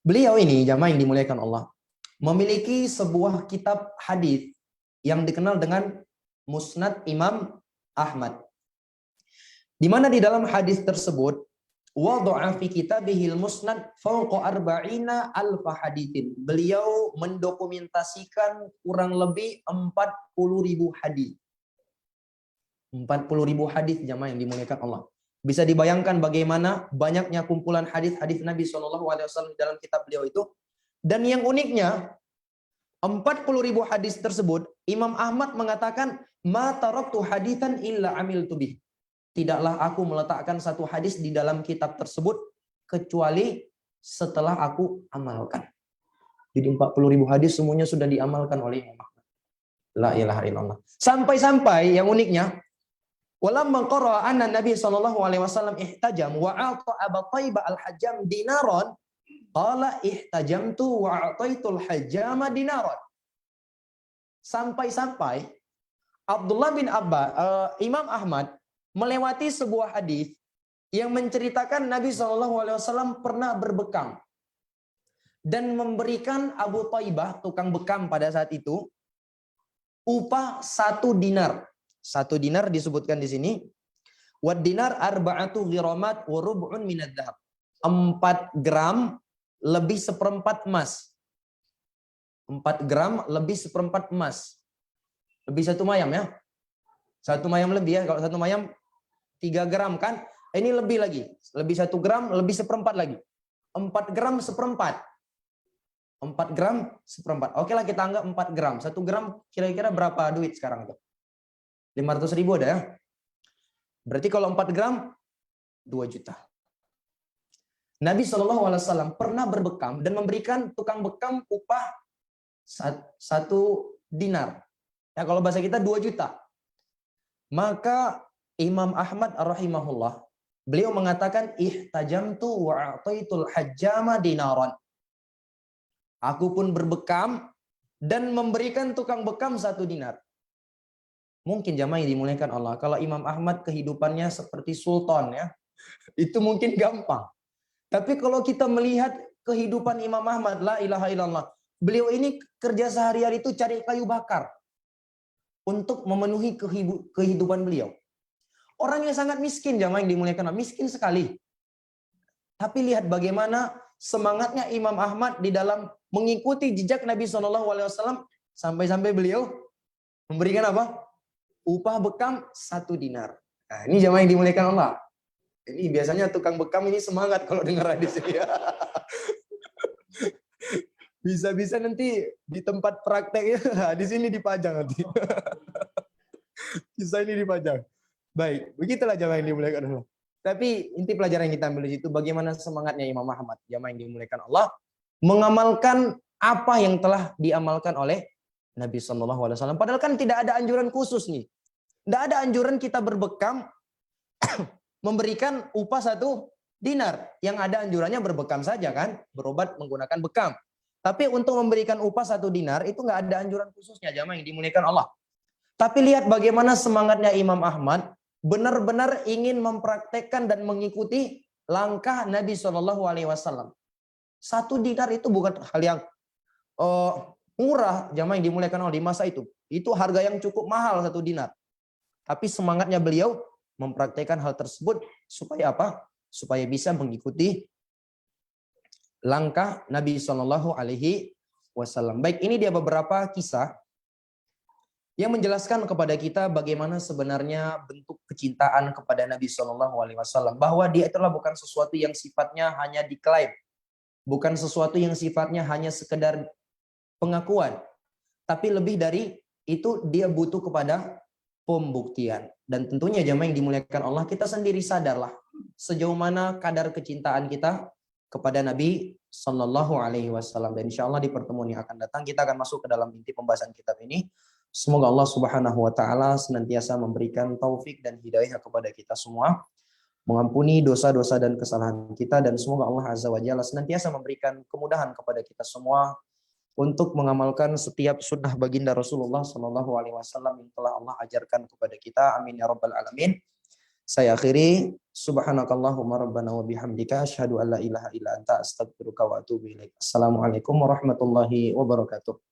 Beliau ini, jamaah yang dimuliakan Allah, memiliki sebuah kitab hadis yang dikenal dengan Musnad Imam Ahmad. Di mana di dalam hadis tersebut, wada'a fi kitabihil musnad fawqa arba'ina alfa haditsin. Beliau mendokumentasikan kurang lebih 40.000 hadis. 40.000 hadis, jamaah yang dimuliakan Allah. Bisa dibayangkan bagaimana banyaknya kumpulan hadis-hadis Nabi SAW dalam kitab beliau itu. Dan yang uniknya, 40.000 hadis tersebut, Imam Ahmad mengatakan, ma taraktu haditsan illa amiltu bih. Tidaklah aku meletakkan satu hadis di dalam kitab tersebut kecuali setelah aku amalkan. Jadi 40.000 hadis semuanya sudah diamalkan oleh Imam Ahmad. La ilaha illallah. Sampai-sampai yang uniknya, walamma qara'a anna Nabi sallallahu alaihi wasallam ihtajam wa a'ta Abu Thaibah al-Hajjam dinaran, qala ihtajamtu wa a'taitul hajjama dinaran. Sampai-sampai Abdullah bin Imam Ahmad melewati sebuah hadis yang menceritakan Nabi SAW pernah berbekam dan memberikan Abu Thaibah, tukang bekam pada saat itu, upah 1 dinar. 1 dinar disebutkan di sini. Wad dinar arba'atu ghiramat wa rub'un minad dhahab. 4 gram lebih seperempat emas. 4 gram lebih seperempat emas. Lebih 1 mayam ya. 1 mayam lebih ya. Kalau 1 mayam 3 gram kan, ini lebih lagi. Lebih 1 gram, lebih seperempat lagi. 4 gram seperempat. 4 gram seperempat. Oke lah kita anggap 4 gram. 1 gram kira-kira berapa duit sekarang itu? 500.000 ada ya? Berarti kalau 4 gram, 2 juta. Nabi SAW pernah berbekam dan memberikan tukang bekam upah 1 dinar. Ya, kalau bahasa kita 2 juta. Maka Imam Ahmad rahimahullah, beliau mengatakan ihtajamtu wa a'taitul hajjama dinaran. Aku pun berbekam dan memberikan tukang bekam 1 dinar. Mungkin jamaah yang dimuliakan Allah, kalau Imam Ahmad kehidupannya seperti sultan ya, itu mungkin gampang. Tapi kalau kita melihat kehidupan Imam Ahmad, la ilaha illallah, beliau ini kerja sehari-hari itu cari kayu bakar untuk memenuhi kehidupan beliau. Orang yang sangat miskin, jamaah yang dimuliakan Allah, miskin sekali. Tapi lihat bagaimana semangatnya Imam Ahmad di dalam mengikuti jejak Nabi SAW sampai-sampai beliau memberikan apa? Upah bekam 1 dinar. Nah, ini jamaah yang dimuliakan Allah. Ini biasanya tukang bekam ini semangat kalau dengar hadis ini. Bisa-bisa nanti di tempat prakteknya di sini dipajang nanti. Kisah ini dipajang. Baik, begitulah jamaah yang dimuliakan Allah. Tapi inti pelajaran yang kita ambil di situ bagaimana semangatnya Imam Ahmad, jamaah yang dimuliakan Allah, mengamalkan apa yang telah diamalkan oleh Nabi SAW. Padahal kan tidak ada anjuran khusus nih. Tidak ada anjuran kita berbekam memberikan upah 1 dinar. Yang ada anjurannya berbekam saja kan, berobat menggunakan bekam. Tapi untuk memberikan upah 1 dinar itu nggak ada anjuran khususnya, jamaah yang dimuliakan Allah. Tapi lihat bagaimana semangatnya Imam Ahmad, benar-benar ingin mempraktekkan dan mengikuti langkah Nabi SAW. 1 dinar itu bukan hal yang murah, jamaah yang dimuliakan Allah, di masa itu. Itu harga yang cukup mahal 1 dinar. Tapi semangatnya beliau mempraktekkan hal tersebut supaya apa? Supaya bisa mengikuti langkah Nabi SAW. Baik, ini dia beberapa kisah yang menjelaskan kepada kita bagaimana sebenarnya bentuk kecintaan kepada Nabi Shallallahu Alaihi Wasallam, bahwa dia itulah bukan sesuatu yang sifatnya hanya diklaim, bukan sesuatu yang sifatnya hanya sekedar pengakuan, tapi lebih dari itu dia butuh kepada pembuktian. Dan tentunya jamaah yang dimuliakan Allah, kita sendiri sadarlah sejauh mana kadar kecintaan kita kepada Nabi Sallallahu Alaihi Wasallam. Dan insya Allah di pertemuan yang akan datang kita akan masuk ke dalam inti pembahasan kitab ini. Semoga Allah Subhanahu Wa Taala senantiasa memberikan taufik dan hidayah kepada kita semua, mengampuni dosa-dosa dan kesalahan kita, dan semoga Allah Azza wa Jalla senantiasa memberikan kemudahan kepada kita semua untuk mengamalkan setiap sunnah baginda Rasulullah Shallallahu Alaihi Wasallam yang telah Allah ajarkan kepada kita. Amin ya rabbal alamin. Saya akhiri, subhanakallahumma rabbana wa bihamdika asyhadu an la ilaha illa anta astaghfiruka wa atubu ilaik. Assalamualaikum warahmatullahi wabarakatuh.